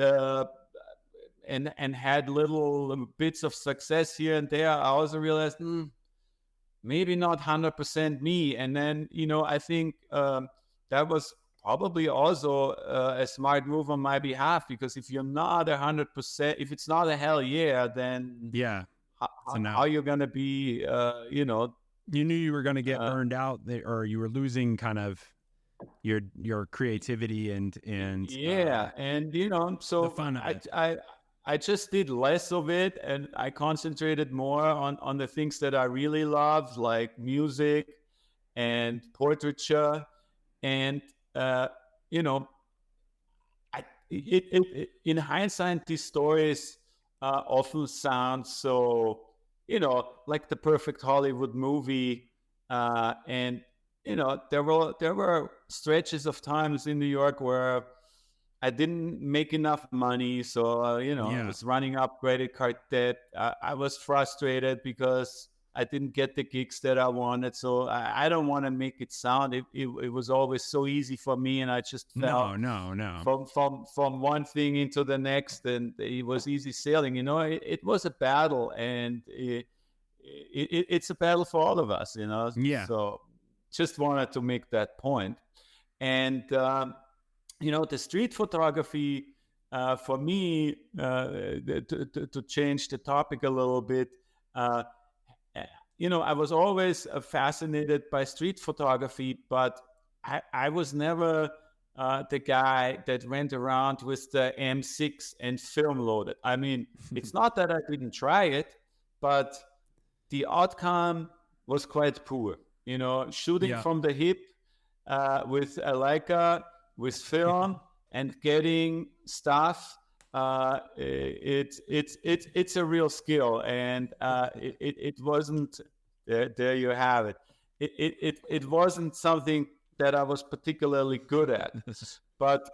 and had little bits of success here and there, I also realized maybe not 100% me. And then I think that was probably also a smart move on my behalf, because if you're not 100%, if it's not a hell yeah, then how you're gonna be you knew you were going to get burned out, or you were losing kind of your creativity and so the fun of it. I just did less of it, and I concentrated more on the things that I really love, like music and portraiture. And in hindsight, these stories often sound so like the perfect Hollywood movie, and there were stretches of times in New York where I didn't make enough money, so I was running up credit card debt. I was frustrated because I didn't get the gigs that I wanted. So I don't want to make it sound it was always so easy for me, and I just fell from one thing into the next, and it was easy sailing. It was a battle, and it's a battle for all of us. So just wanted to make that point. And the street photography for me, to change the topic a little bit. I was always fascinated by street photography, but I was never the guy that went around with the M6 and film loaded. I mean, it's not that I didn't try it, but the outcome was quite poor. Shooting from the hip with a Leica, with film, and getting stuff it's a real skill, and it wasn't. There you have it. It wasn't something that I was particularly good at. But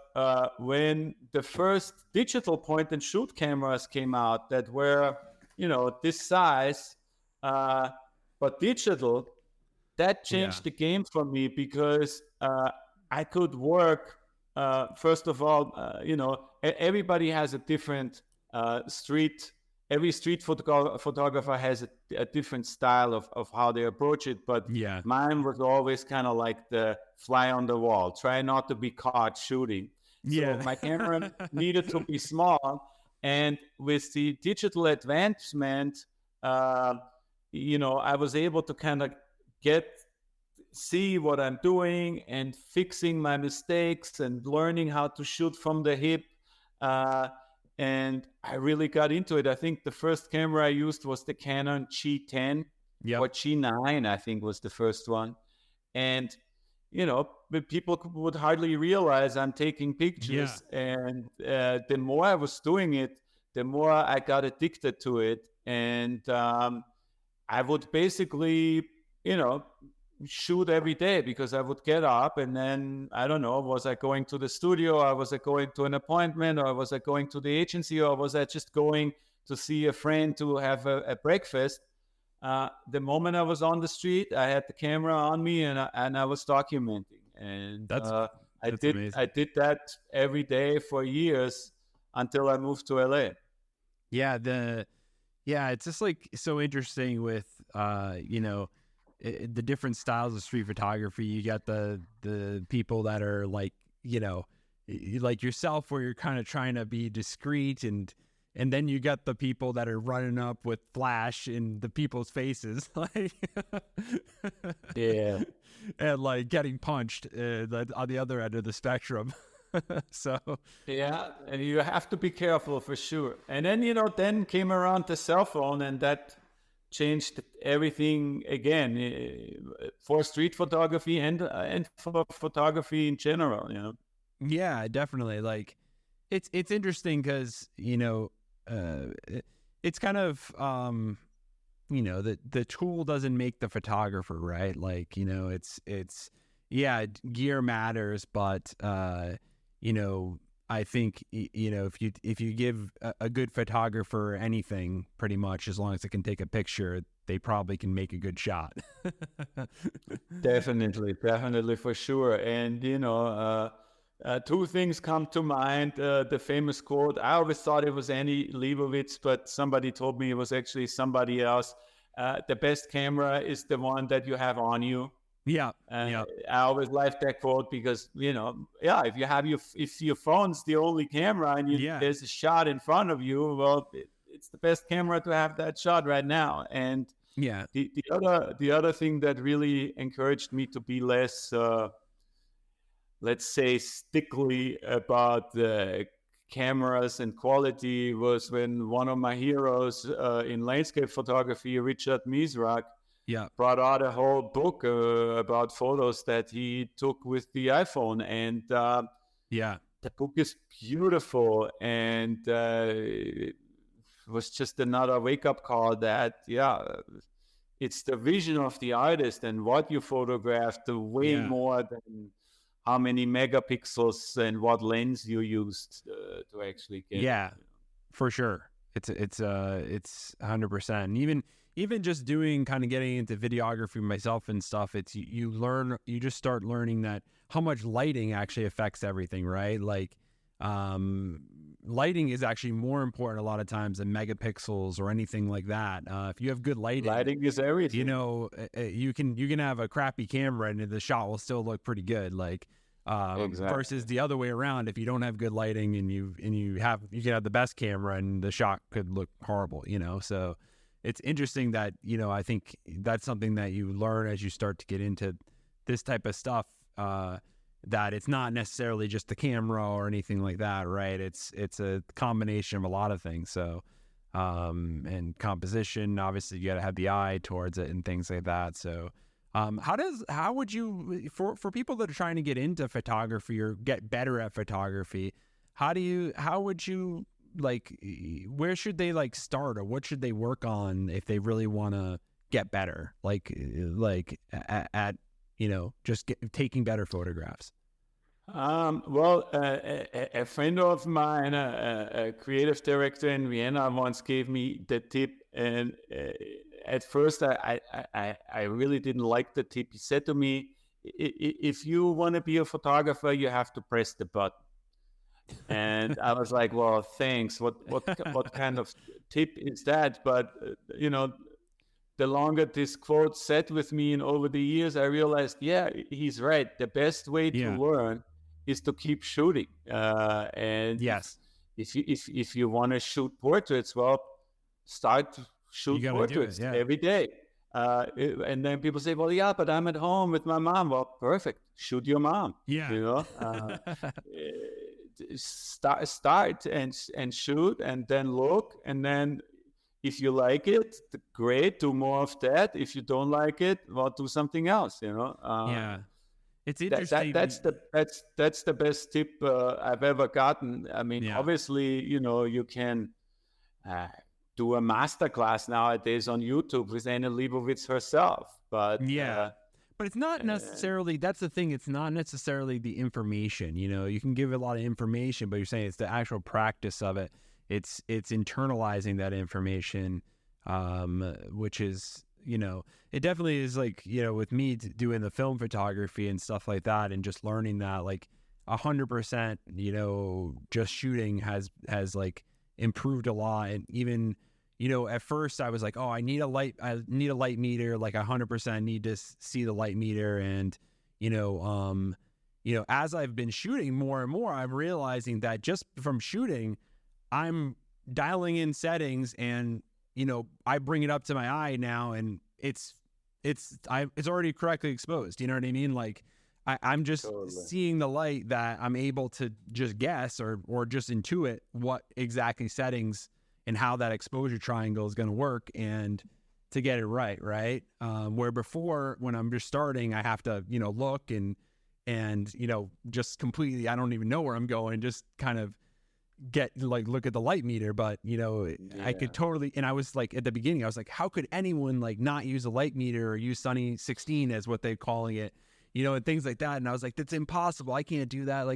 when the first digital point and shoot cameras came out that were, this size, but digital, that changed the game for me, because I could work. First of all, everybody has a different street. Every street photographer has a different style of how they approach it. But mine was always kind of like the fly on the wall. Try not to be caught shooting. So my camera needed to be small. And with the digital advancement, I was able to kind of see what I'm doing and fixing my mistakes and learning how to shoot from the hip. And I really got into it. I think the first camera I used was the Canon G10 or G9, I think was the first one. And, people would hardly realize I'm taking pictures. And the more I was doing it, the more I got addicted to it. And I would basically, shoot every day, because I would get up and then, I don't know, was I going to the studio, or was I going to an appointment, or was I going to the agency, or was I just going to see a friend to have a breakfast? The moment I was on the street, I had the camera on me, and I was documenting. And I did that every day for years until I moved to LA. It's just like so interesting with the different styles of street photography. You got the people that are like, like yourself, where you're kind of trying to be discreet, and then you got the people that are running up with flash in the people's faces, like and like getting punched on the other end of the spectrum. So and you have to be careful for sure. And then then came around the cell phone, and that changed everything again, for street photography and for photography in general. Yeah, definitely. Like it's interesting because it's kind of the tool doesn't make the photographer, right? Like it's gear matters, but I think if you give a good photographer anything, pretty much, as long as it can take a picture, they probably can make a good shot. Definitely, for sure. And two things come to mind. The famous quote, I always thought it was Annie Leibovitz, but somebody told me it was actually somebody else. The best camera is the one that you have on you. I always liked that quote, because if your phone's the only camera and there's a shot in front of you, well, it's the best camera to have that shot right now. And the other thing that really encouraged me to be less let's say stickly about the cameras and quality was when one of my heroes in landscape photography, Richard Misrak, brought out a whole book about photos that he took with the iPhone. And the book is beautiful, and it was just another wake-up call that it's the vision of the artist and what you photographed, way more than how many megapixels and what lens you used to actually get. For sure. It's 100%. And even just doing kind of getting into videography myself and stuff, it's you just start learning that how much lighting actually affects everything, right? Like lighting is actually more important a lot of times than megapixels or anything like that. If you have good lighting is everything. You can have a crappy camera and the shot will still look pretty good. Like versus the other way around, if you don't have good lighting and you can have the best camera and the shot could look horrible. So it's interesting that I think that's something that you learn as you start to get into this type of stuff. That it's not necessarily just the camera or anything like that, right? It's a combination of a lot of things. So, and composition, obviously you got to have the eye towards it and things like that. So, how would you, for people that are trying to get into photography or get better at photography, how would you where should they like start, or what should they work on if they really want to get better, at just taking better photographs? Well, a friend of mine, a creative director in Vienna, once gave me the tip, and at first I really didn't like the tip. He said to me, if you want to be a photographer, you have to press the button. And I was like, well, thanks. What kind of tip is that? But the longer this quote sat with me, and over the years, I realized, yeah, he's right. The best way to learn is to keep shooting. And yes, if you want to shoot portraits, well, start shoot portraits every day. And then people say, well, yeah, but I'm at home with my mom. Well, perfect. Shoot your mom. Yeah. Start and shoot, and then look, and then if you like it, great, do more of that. If you don't like it, well, do something else. Yeah, it's interesting. That's the best tip I've ever gotten. I mean, obviously, you can do a masterclass nowadays on YouTube with Anna Leibovitz herself, but but it's not necessarily, that's the thing, it's not necessarily the information. You can give a lot of information, but you're saying it's the actual practice of it. It's internalizing that information, which is, it definitely is like, with me doing the film photography and stuff like that, and just learning that, like 100%, just shooting has like improved a lot. And even, at first I was like, oh, I need a light meter, like 100% need to see the light meter. And, as I've been shooting more and more, I'm realizing that just from shooting, I'm dialing in settings, and, I bring it up to my eye now, and it's already correctly exposed. You know what I mean? Like I'm just seeing the light that I'm able to just guess or just intuit what exactly settings and how that exposure triangle is going to work, and to get it right. Where before, when I'm just starting, I have to, look and just completely, I don't even know where I'm going, just kind of look at the light meter. But, I could totally, and I was like, at the beginning, I was like, how could anyone like not use a light meter or use Sony 16 as what they're calling it, and things like that. And I was like, that's impossible. I can't do that.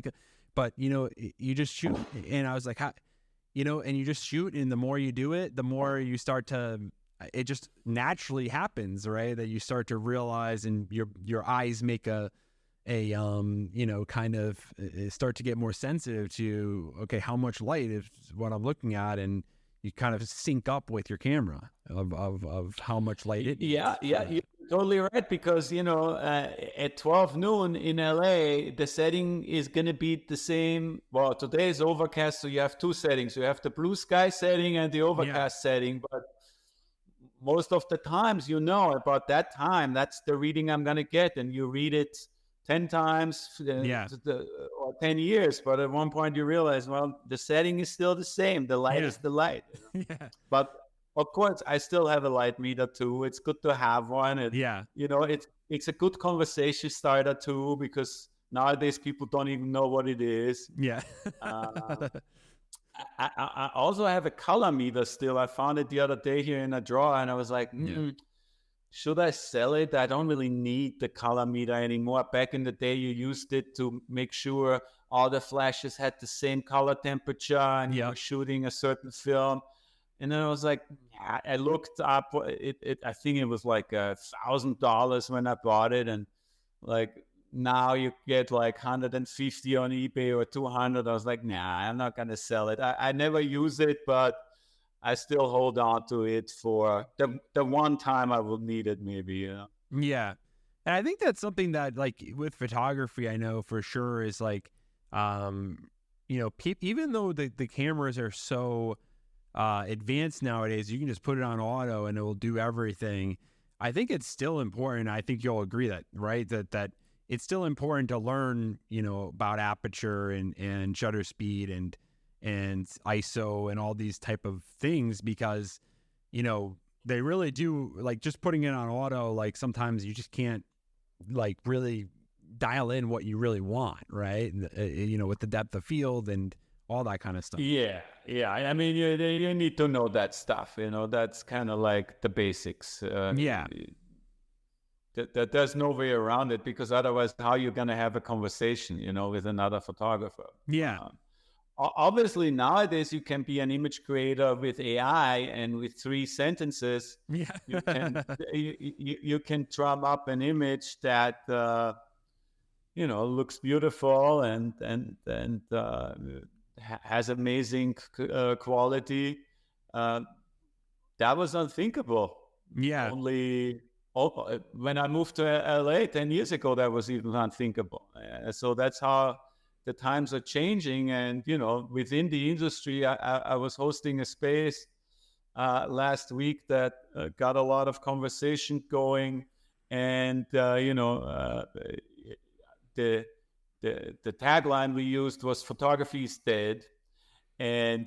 But, you just shoot. And I was like, how, and you just shoot, and the more you do it, the more you start to, it just naturally happens, right? That you start to realize, and your eyes make kind of start to get more sensitive to, okay, how much light is what I'm looking at, and you kind of sync up with your camera of how much light it needs. You're totally right, because at 12 noon in LA, the setting is going to be the same. Well, today is overcast, so you have two settings. You have the blue sky setting and the overcast setting, but most of the times, about that time, that's the reading I'm going to get, and you read it 10 times or 10 years, but at one point you realize, well, the setting is still the same. The light is the light. But of course, I still have a light meter too. It's good to have one. It's a good conversation starter too, because nowadays people don't even know what it is. I also have a color meter still. I found it the other day here in a drawer, and I was like, should I sell it? I don't really need the color meter anymore. Back in the day, you used it to make sure all the flashes had the same color temperature, and you were shooting a certain film. And then I was like, I looked up it. I think it was like $1,000 when I bought it, and like now you get like 150 on eBay or 200. I was like, nah, I'm not gonna sell it. I never use it, but I still hold on to it for the one time I will need it, maybe. Yeah, and I think that's something that, like, with photography, I know for sure is like, even though the cameras are so advanced nowadays, you can just put it on auto and it will do everything. I think it's still important. I think you'll agree that, right? That it's still important to learn, about aperture and shutter speed and ISO and all these type of things, because, they really do, like, just putting it on auto, like, sometimes you just can't, like, really dial in what you really want, right? With the depth of field and all that kind of stuff. Yeah. I mean, you need to know that stuff. That's kind of like the basics. Yeah. That there's no way around it, because otherwise, how you gonna have a conversation, with another photographer? Yeah. Obviously, nowadays you can be an image creator with AI, and with 3 sentences, Yeah. you can drum up an image that looks beautiful and has amazing quality. That was unthinkable. Yeah. When I moved to LA 10 years ago, that was even unthinkable. So that's how the times are changing. And, within the industry, I was hosting a space last week that got a lot of conversation going. And, the tagline we used was "Photography is dead." And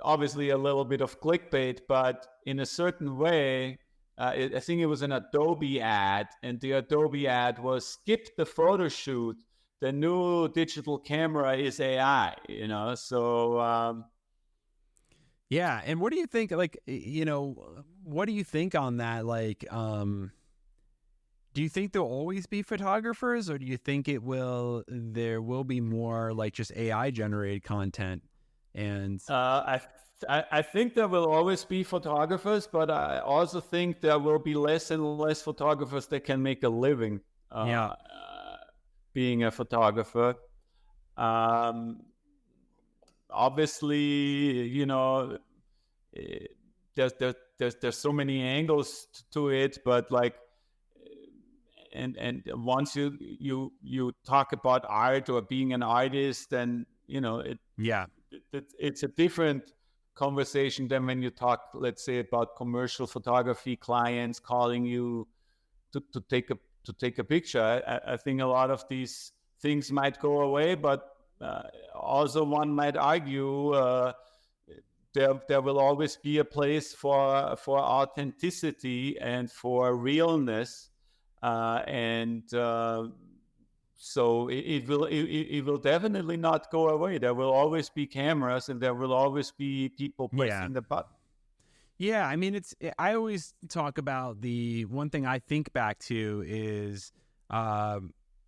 obviously a little bit of clickbait, but in a certain way, I think it was an Adobe ad, and the Adobe ad was "Skip the photo shoot. The new digital camera is AI." So yeah. And what do you think? Like, what do you think on that? Like, do you think there'll always be photographers, or do you think there will be more like just AI generated content? And I think there will always be photographers, but I also think there will be less and less photographers that can make a living being a photographer. Obviously, there's so many angles to it, but like, and once you talk about art or being an artist, then it's a different conversation than when you talk, let's say, about commercial photography clients calling you to take a picture. I think a lot of these things might go away, but also one might argue there will always be a place for authenticity and for realness. So it will definitely not go away. There will always be cameras, and there will always be people pressing the button. Yeah, I mean, I always talk about the one thing I think back to is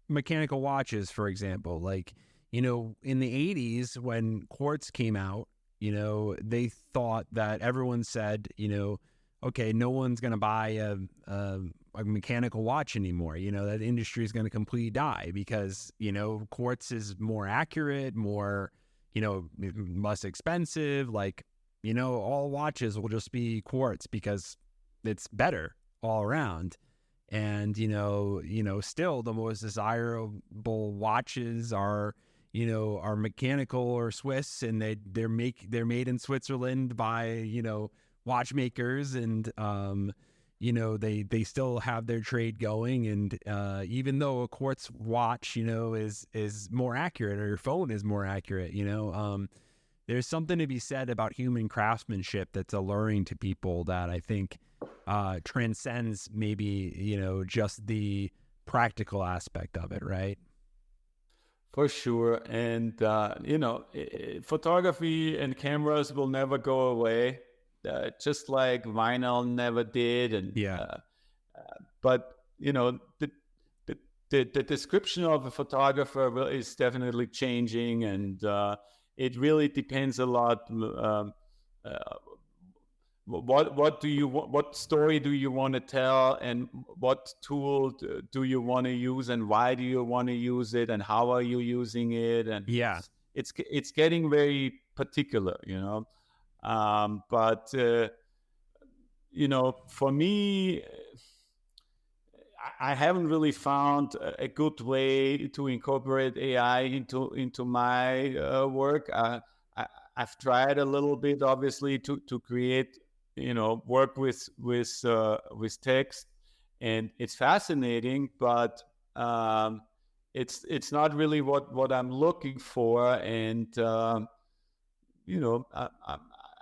mechanical watches, for example. Like, in the 80s when quartz came out, they thought that everyone said, okay, no one's going to buy a mechanical watch anymore. That industry is going to completely die because, quartz is more accurate, more, less expensive. Like, all watches will just be quartz because it's better all around. And, still the most desirable watches are mechanical or Swiss, and they're made in Switzerland by, watchmakers, and they still have their trade going. And even though a quartz watch is more accurate, or your phone is more accurate, there's something to be said about human craftsmanship that's alluring to people that I think transcends maybe just the practical aspect of it, right? For sure. And photography and cameras will never go away. Just like vinyl never did, and but the description of a photographer is definitely changing, and it really depends a lot. What story do you want to tell, and what tool do you want to use, and why do you want to use it, and how are you using it? And it's getting very particular, but for me, I haven't really found a good way to incorporate AI into my work. I've tried a little bit, obviously, to create, work with text, and it's fascinating, but it's not really what I'm looking for, and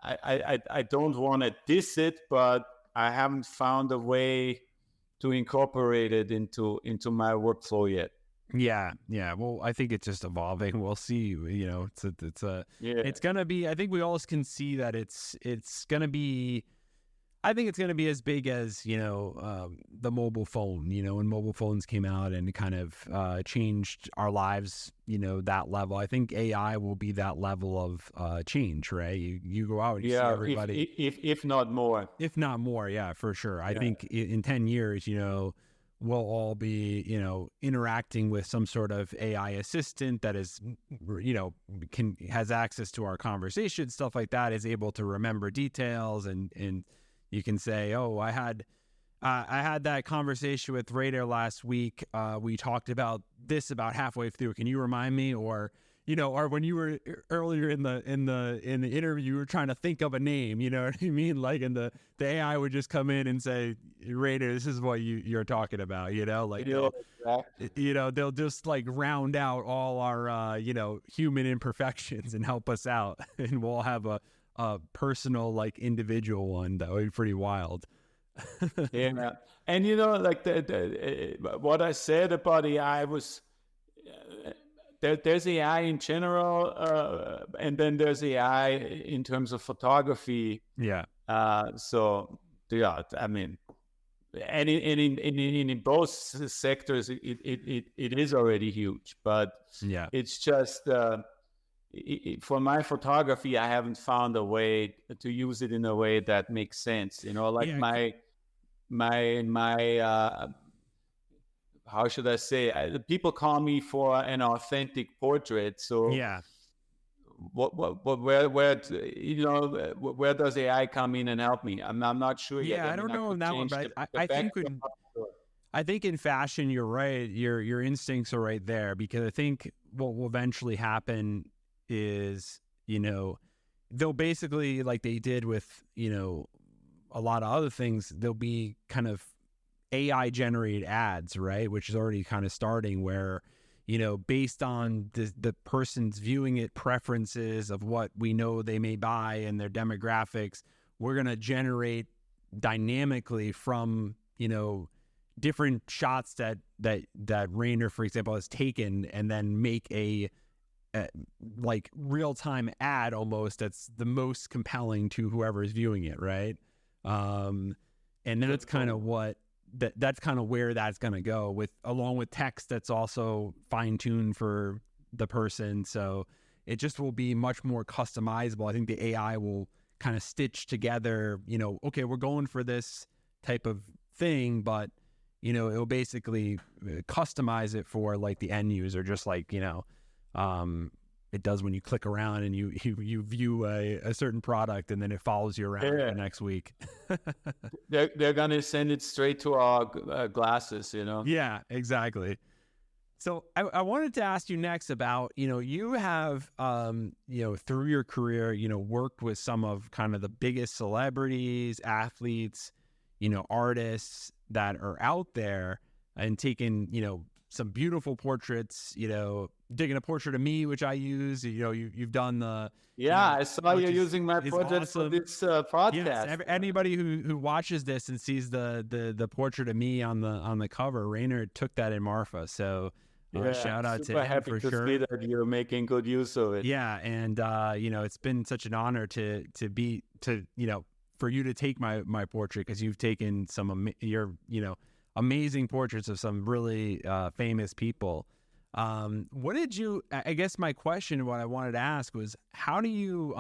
I don't want to diss it, but I haven't found a way to incorporate it into my workflow yet. Yeah. Well, I think it's just evolving. We'll see. It's gonna be. I think we all can see that it's gonna be. I think it's gonna be as big as the mobile phone. When mobile phones came out and kind of changed our lives. That level. I think AI will be that level of change. Right. You go out and you see everybody. If not more. If not more, yeah, for sure. I think in 10 years, we'll all be, interacting with some sort of AI assistant that is, has access to our conversation, stuff like that, is able to remember details, and you can say, oh, I had that conversation with Raider last week. We talked about this about halfway through. Can you remind me? Or when you were earlier in the interview, you were trying to think of a name, you know what I mean? Like, and the AI would just come in and say, Raider, this is what you're talking about, they'll just like round out all our, human imperfections and help us out. And we'll have a personal, like, individual one. That would be pretty wild. Yeah. And, like what I said about AI was, there's AI in general, and then there's AI in terms of photography. Yeah. So yeah, I mean, and in both sectors, it is already huge. But yeah, it's just for my photography, I haven't found a way to use it in a way that makes sense. Like my how should I say? People call me for an authentic portrait. So yeah, where does AI come in and help me? I'm not sure yet. Yeah, I don't know on that one, but I think in fashion, you're right. Your instincts are right there, because I think what will eventually happen is, they'll basically, like they did with, a lot of other things, there'll be kind of AI generated ads, right? Which is already kind of starting, where, based on the person's viewing it preferences of what we know they may buy and their demographics, we're going to generate dynamically from, different shots that Rainer, for example, has taken, and then make a like real-time ad almost that's the most compelling to whoever is viewing it, right? And then it's kind of that's kind of where that's going to go, along with text that's also fine-tuned for the person. So it just will be much more customizable. I think the AI will kind of stitch together, okay, we're going for this type of thing, but, it'll basically customize it for like the end user, just like, it does when you click around and you view a certain product, and then it follows you around the next week. They're going to send it straight to our glasses, Yeah, exactly. So I wanted to ask you next about, you have, through your career, worked with some of kind of the biggest celebrities, athletes, artists that are out there, and taken, some beautiful portraits, digging a portrait of me, which I use, you've done the... Yeah, I saw you using my portrait awesome. For this podcast. Yes, anybody who watches this and sees the portrait of me on the cover, Rainer took that in Marfa. So shout out to him for sure. See that you're making good use of it. Yeah, and it's been such an honor for you to take my portrait, because you've taken some amazing portraits of some really famous people. What did you? I guess my question, what I wanted to ask was, how have you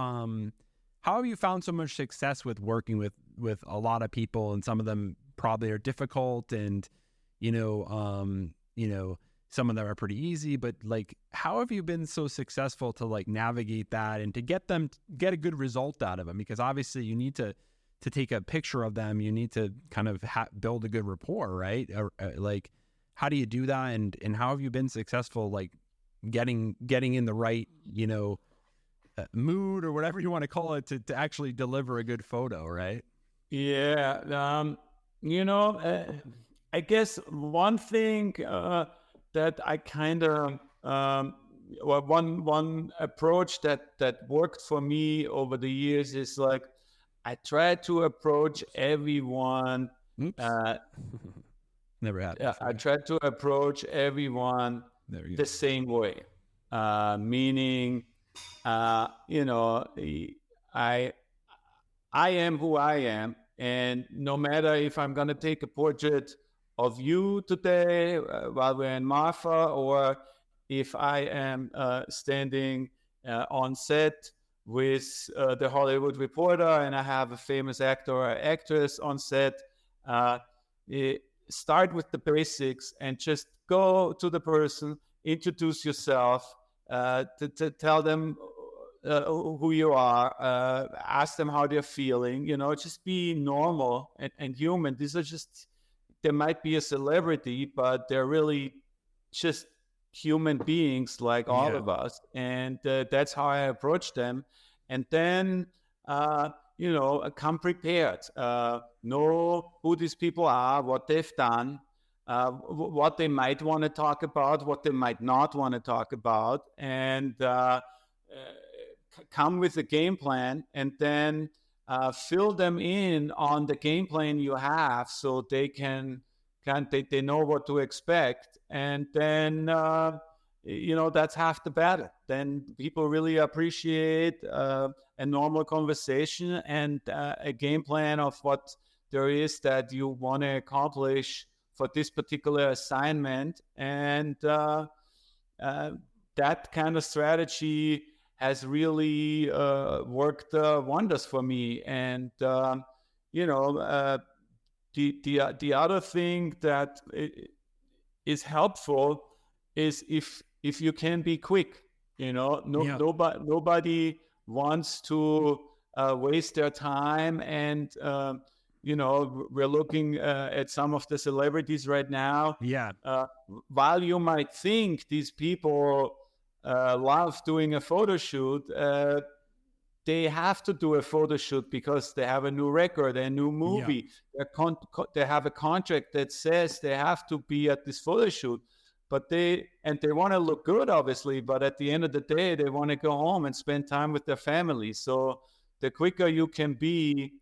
found so much success with working with a lot of people, and some of them probably are difficult, and some of them are pretty easy, but like, how have you been so successful to like navigate that and to get a good result out of them? Because obviously you need to take a picture of them, you need to kind of build a good rapport, right? Like, how do you do that? And how have you been successful, like getting in the right, mood or whatever you want to call it to actually deliver a good photo, right? Yeah. I guess one thing that I kind of, one approach that worked for me over the years is like, I try to approach everyone. Never happened. Yeah, I try to approach everyone There you the go. same way. Meaning, you know, I I am who I am, and no matter if I'm going to take a portrait of you today while we're in Marfa, or if I am standing on set with the Hollywood Reporter and I have a famous actor or actress on set, uh, start with the basics and just go to the person, introduce yourself, to tell them who you are, ask them how they're feeling, you know, just be normal and human. These are just, they might be a celebrity, but they're really just human beings like all Yeah. of us. And that's how I approach them. And then, you know, come prepared, know who these people are, what they've done, what they might want to talk about, what they might not want to talk about, and come with a game plan, and then fill them in on the game plan you have, so they they know what to expect, and then you know, that's half the battle. Then people really appreciate a normal conversation and a game plan of what there is that you want to accomplish for this particular assignment, and that kind of strategy has really worked wonders for me. And you know, the other thing that is helpful is if you can be quick. You know, Yeah. nobody wants to waste their time. And you know, we're looking at some of the celebrities right now. Yeah. While you might think these people love doing a photo shoot, they have to do a photo shoot because they have a new record, a new movie. They have a contract that says they have to be at this photo shoot. But they want to look good, obviously. But at the end of the day, they want to go home and spend time with their family. So the quicker you can be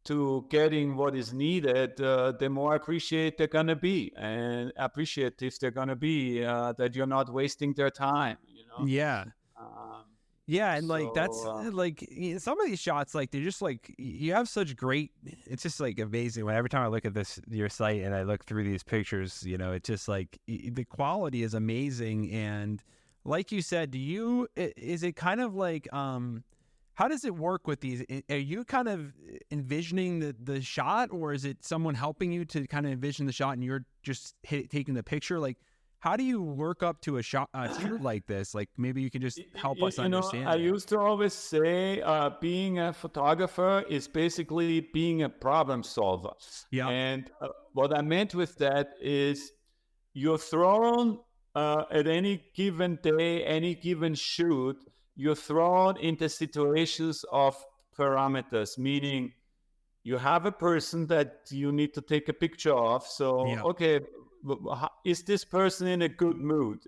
to getting what is needed, the more appreciative they're going to be, that you're not wasting their time, you know? Yeah. Um, Yeah, and like that's so, like some of these shots, like they're just like you have such great. It's just like amazing. When every time I look at your site and I look through these pictures, you know, it's just like the quality is amazing. And like you said, is it kind of like how does it work with these? Are you kind of envisioning the shot, or is it someone helping you to kind of envision the shot and you're just taking the picture? Like, how do you work up to a shot like this? Like, maybe you can just help us you know, understand I that. used to always say being a photographer is basically being a problem solver. Yeah. And what I meant with that is you're thrown at any given day, any given shoot, you're thrown into situations of parameters, meaning you have a person that you need to take a picture of. So, Yeah. okay, is this person in a good mood?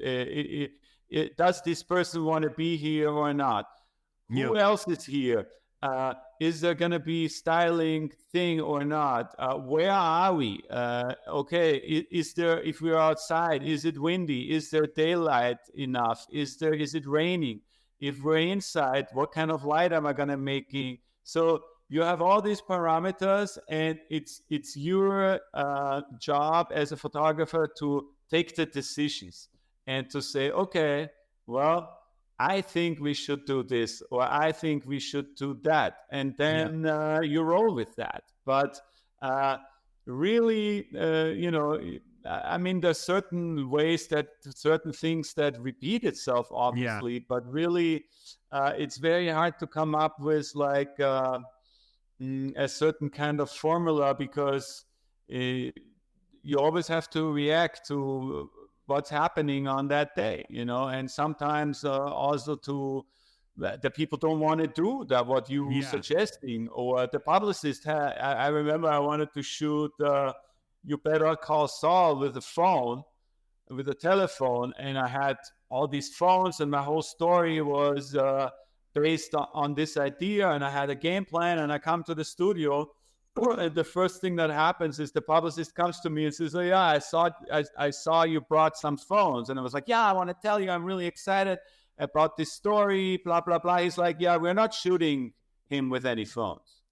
Does this person want to be here or not? Yeah. Who else is here? Is there going to be styling thing or not? Where are we? Okay, is there, if we're outside, is it windy? Is there daylight enough? Is it raining? If we're inside, what kind of light am I going to make? So you have all these parameters, and it's your job as a photographer to take the decisions and to say, okay, well, I think we should do this, or I think we should do that, and then you roll with that. But really, you know, I mean, there's certain things that repeat itself, obviously, but really, it's very hard to come up with like a certain kind of formula, because you always have to react to what's happening on that day, you know, and sometimes also to the people don't want to do that what you suggesting, or the publicist I remember I wanted to shoot You Better Call Saul with a telephone, and I had all these phones, and my whole story was based on this idea, and I had a game plan, and I come to the studio, And the first thing that happens is the publicist comes to me and says, "Oh yeah, I saw you brought some phones," and I was like, "Yeah, I want to tell you, I'm really excited about this story." Blah blah blah. He's like, "Yeah, we're not shooting him with any phones,"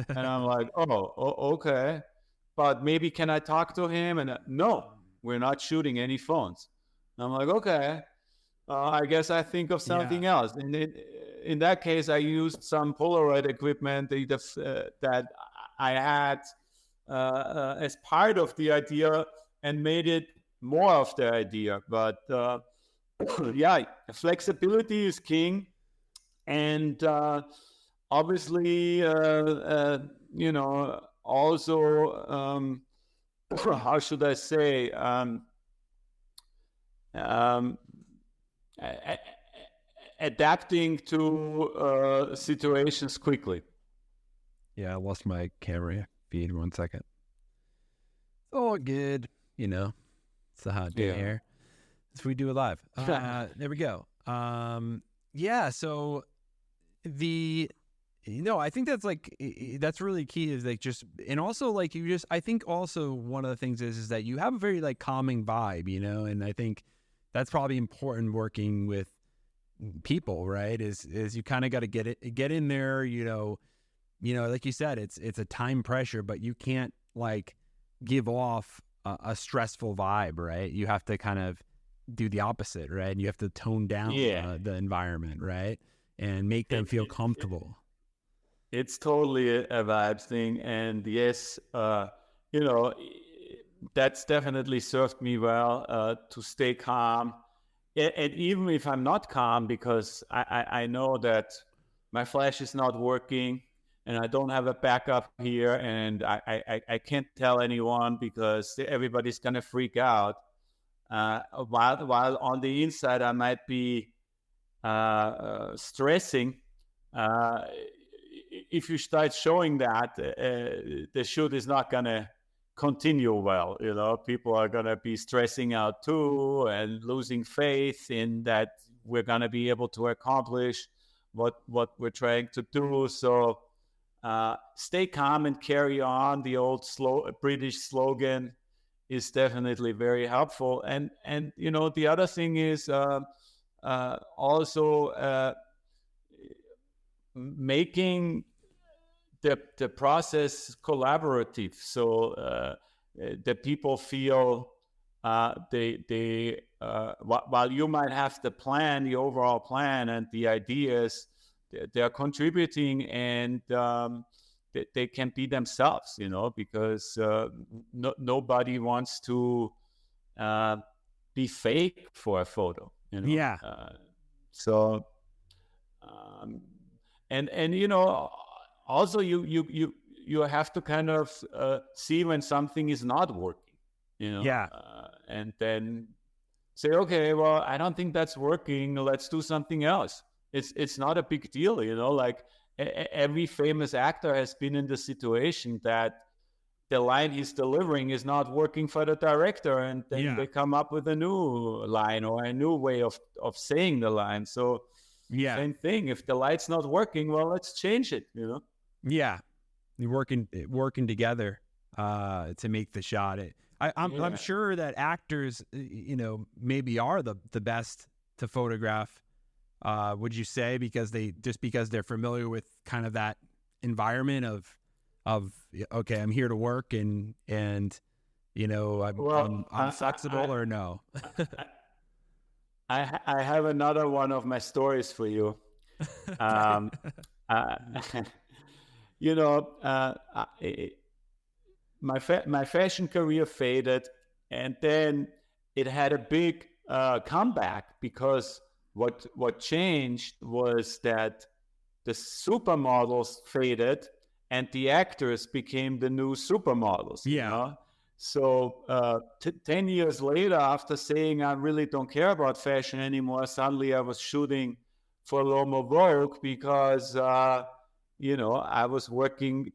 and I'm like, okay, but maybe can I talk to him? And no, we're not shooting any phones. And I'm like, okay, I guess I think of something else. And in that case, I used some Polaroid equipment that I had as part of the idea and made it more of the idea. But yeah, flexibility is king. And obviously, also, how should I say, adapting to situations quickly. Yeah, I lost my camera feed 1 second. Oh, good. It's a hot day here. So we do it live. There we go. Yeah. So I think that's really key is and also I think also one of the things is that you have a very calming vibe, and I think that's probably important working with people, right? Is you kind of got to get in there, like you said, it's a time pressure, but you can't give off a stressful vibe, right? You have to kind of do the opposite, right? And you have to tone down the environment, right? And make them feel comfortable. It's totally a vibes thing. And yes, that's definitely served me well to stay calm. And even if I'm not calm, because I know that my flash is not working and I don't have a backup here, and I can't tell anyone because everybody's going to freak out. While on the inside, I might be stressing. If you start showing that, the shoot is not going to continue well. People are going to be stressing out too and losing faith in that we're going to be able to accomplish what we're trying to do. So stay calm and carry on. The old British slogan is definitely very helpful. And the other thing is also making the process collaborative, so the people feel while you might have the overall plan and the ideas, they're contributing, and they can be themselves, because nobody wants to be fake for a photo. Yeah. So and also you have to kind of see when something is not working, and then say, okay, well, I don't think that's working, let's do something else. It's not a big deal, every famous actor has been in the situation that the line he's delivering is not working for the director, and then they come up with a new line or a new way of saying the line. So same thing, if the light's not working, well, let's change it. You're working together to make the shot. I'm sure that actors maybe are the best to photograph, would you say, because they're familiar with kind of that environment of okay, I'm here to work, and I'm flexible, or no? I have another one of my stories for you. My fashion career faded, and then it had a big comeback, because what changed was that the supermodels faded and the actors became the new supermodels. So 10 years later, after saying I really don't care about fashion anymore, suddenly I was shooting for Vogue because I was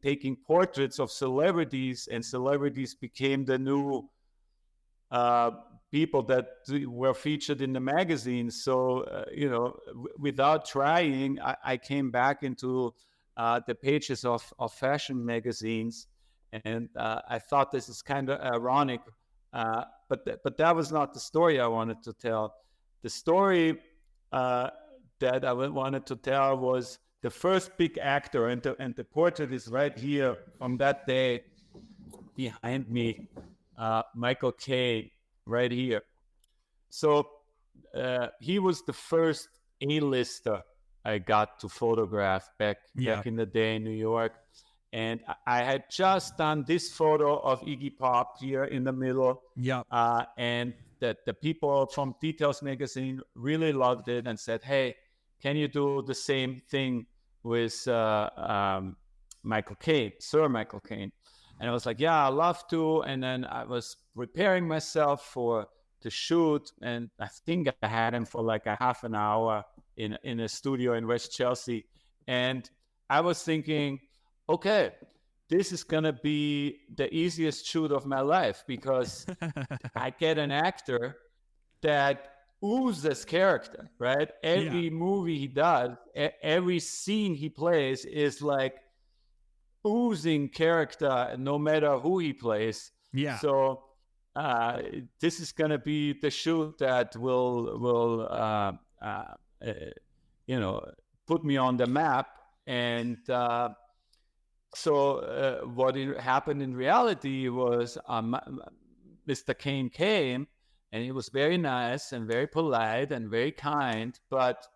taking portraits of celebrities, and celebrities became the new people that were featured in the magazines. So without trying, I came back into the pages of fashion magazines. And I thought this is kind of ironic, but that was not the story I wanted to tell. The story that I wanted to tell was the first big actor, and the portrait is right here from that day behind me, Michael Caine, right here. So he was the first A-lister I got to photograph back in the day in New York. And I had just done this photo of Iggy Pop here in the middle. And the people from Details magazine really loved it and said, hey, can you do the same thing with Michael Caine, Sir Michael Caine? And I was like, yeah, I'd love to. And then I was preparing myself for the shoot. And I think I had him for like a half an hour in a studio in West Chelsea. And I was thinking, okay, this is going to be the easiest shoot of my life, because I get an actor that oozes character, right? Every movie he does, every scene he plays is like oozing character, no matter who he plays. So this is going to be the shoot that will put me on the map. And so what happened in reality was Mr. Caine came, and he was very nice and very polite and very kind. But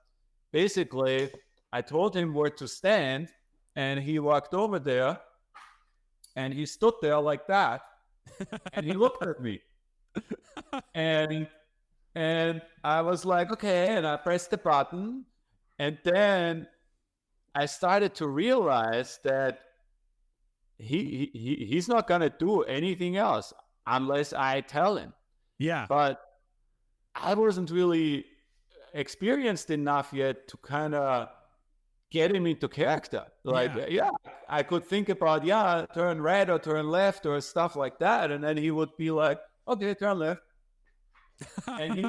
basically, I told him where to stand, and he walked over there, and he stood there like that, and he looked at me. And I was like, okay, and I pressed the button, and then I started to realize that he's not going to do anything else unless I tell him. But I wasn't really experienced enough yet to kind of get him into character. Like, I could think about, turn right or turn left or stuff like that. And then he would be like, okay, turn left. And he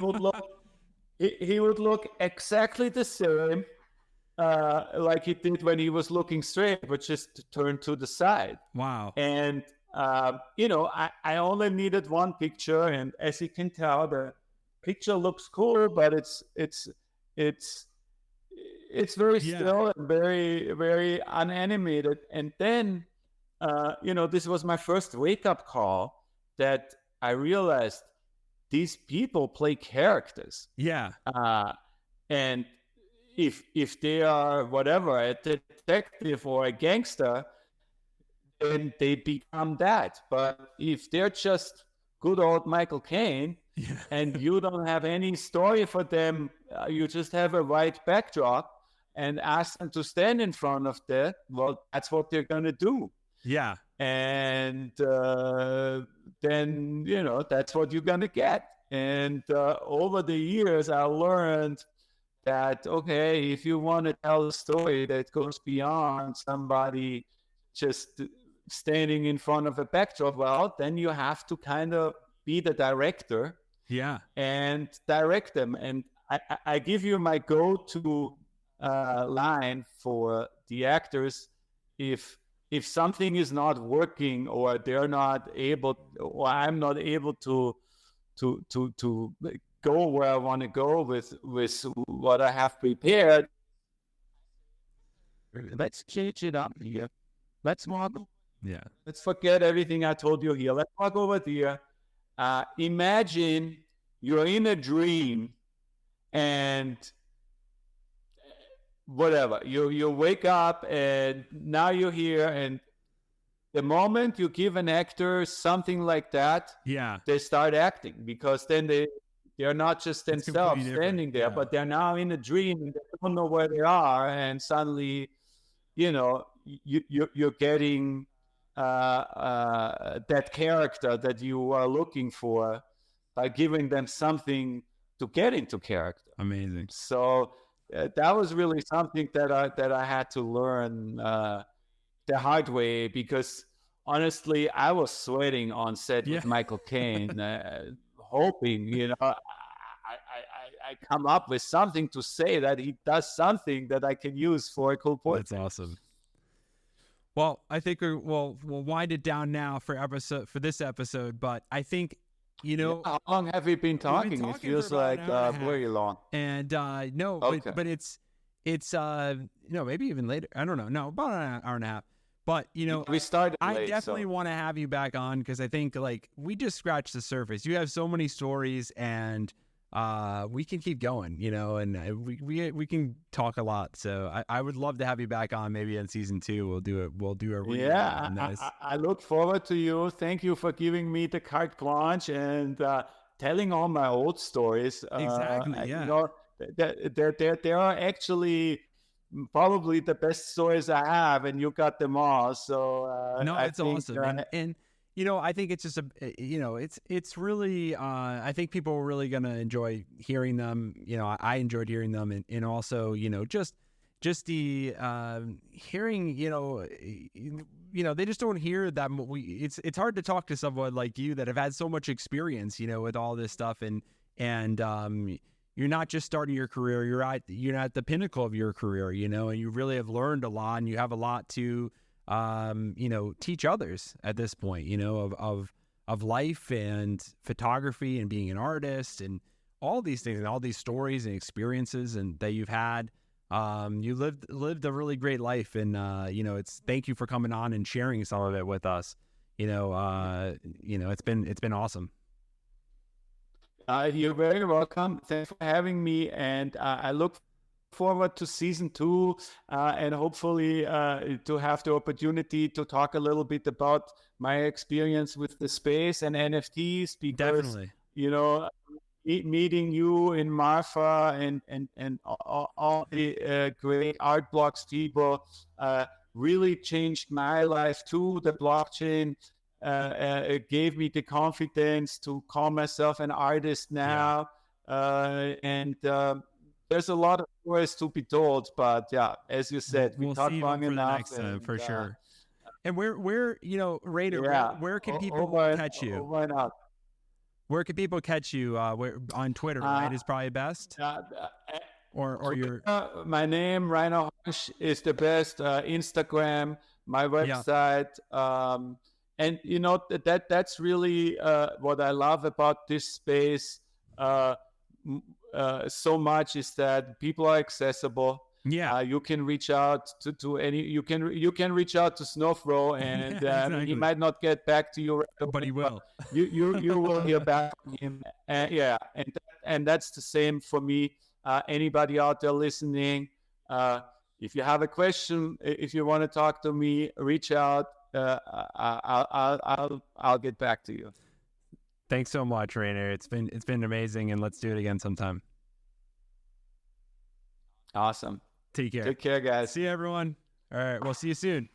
would look exactly the same like he did when he was looking straight, but just turned to the side. Wow. And I only needed one picture, and as you can tell, the picture looks cool, but it's very still and very, very unanimated. And then this was my first wake-up call, that I realized these people play characters. And if they are whatever, a detective or a gangster, then they become that. But if they're just good old Michael Caine, and you don't have any story for them, you just have a white backdrop and ask them to stand in front of that, well, that's what they're going to do. And then, that's what you're going to get. And over the years, I learned that, okay, if you want to tell a story that goes beyond somebody just standing in front of a backdrop, well, then you have to kind of be the director and direct them. And I give you my go-to line for the actors. If something is not working, or they're not able, or I'm not able to go where I want to go with what I have prepared, let's change it up here. Let's walk. Let's forget everything I told you here. Let's walk over there. Imagine you're in a dream, and whatever, you wake up and now you're here, and the moment you give an actor something like that, they start acting, because then they're not just themselves standing there, but they're now in a dream and they don't know where they are, and suddenly, you're getting that character that you are looking for by giving them something to get into character. Amazing. So that was really something that I had to learn the hard way, because honestly, I was sweating on set with Michael Caine, hoping, I come up with something to say, that he does something that I can use for a cool portrait. That's awesome. Well, I think we'll wind it down now for this episode. But I think, how long have we been talking? It feels like very long. And no, Okay. but it's maybe even later. I don't know. No, about an hour and a half. But we started I late, definitely so. want to have you back on, because I think like we just scratched the surface. You have so many stories, and we can keep going, and we can talk a lot. So I would love to have you back on, maybe in season 2. We'll do a Yeah, I look forward to you. Thank you for giving me the carte blanche and telling all my old stories. Exactly. Yeah. There are actually probably the best stories I have, and you got them all. So No, I it's think, awesome. And I think it's just it's really, I think people are really going to enjoy hearing them. I enjoyed hearing them, and also, just the hearing, they just don't hear that. It's hard to talk to someone like you that have had so much experience, with all this stuff, and you're not just starting your career, you're at the pinnacle of your career, and you really have learned a lot, and you have a lot to teach others at this point, of life and photography and being an artist and all these things and all these stories and experiences and that you've had. You lived a really great life, and it's thank you for coming on and sharing some of it with us. It's been awesome. You're very welcome. Thanks for having me, and I look forward to season 2, and hopefully to have the opportunity to talk a little bit about my experience with the space and NFTs, because Definitely. Meeting you in Marfa and all the great art blocks people really changed my life too. The blockchain it gave me the confidence to call myself an artist now. And there's a lot of stories to be told, but yeah, as you said, we'll we talked long enough. Next time, for sure. And where Rainer, where can people catch you? Why not? Where can people catch you? On Twitter, right? Is probably best. Or your my name, Rainer Hosch, is the best. Instagram, my website. And that's really what I love about this space so much, is that people are accessible. Yeah, you can reach out to any. You can reach out to Snowfro, and exactly. he might not get back to you, right away, but he will. You will hear back from him. And that's the same for me. Anybody out there listening, if you have a question, if you want to talk to me, reach out. I'll get back to you. Thanks so much, Rainer. It's been amazing, and let's do it again sometime. Awesome. Take care. Take care, guys. See you, everyone. All right, we'll see you soon.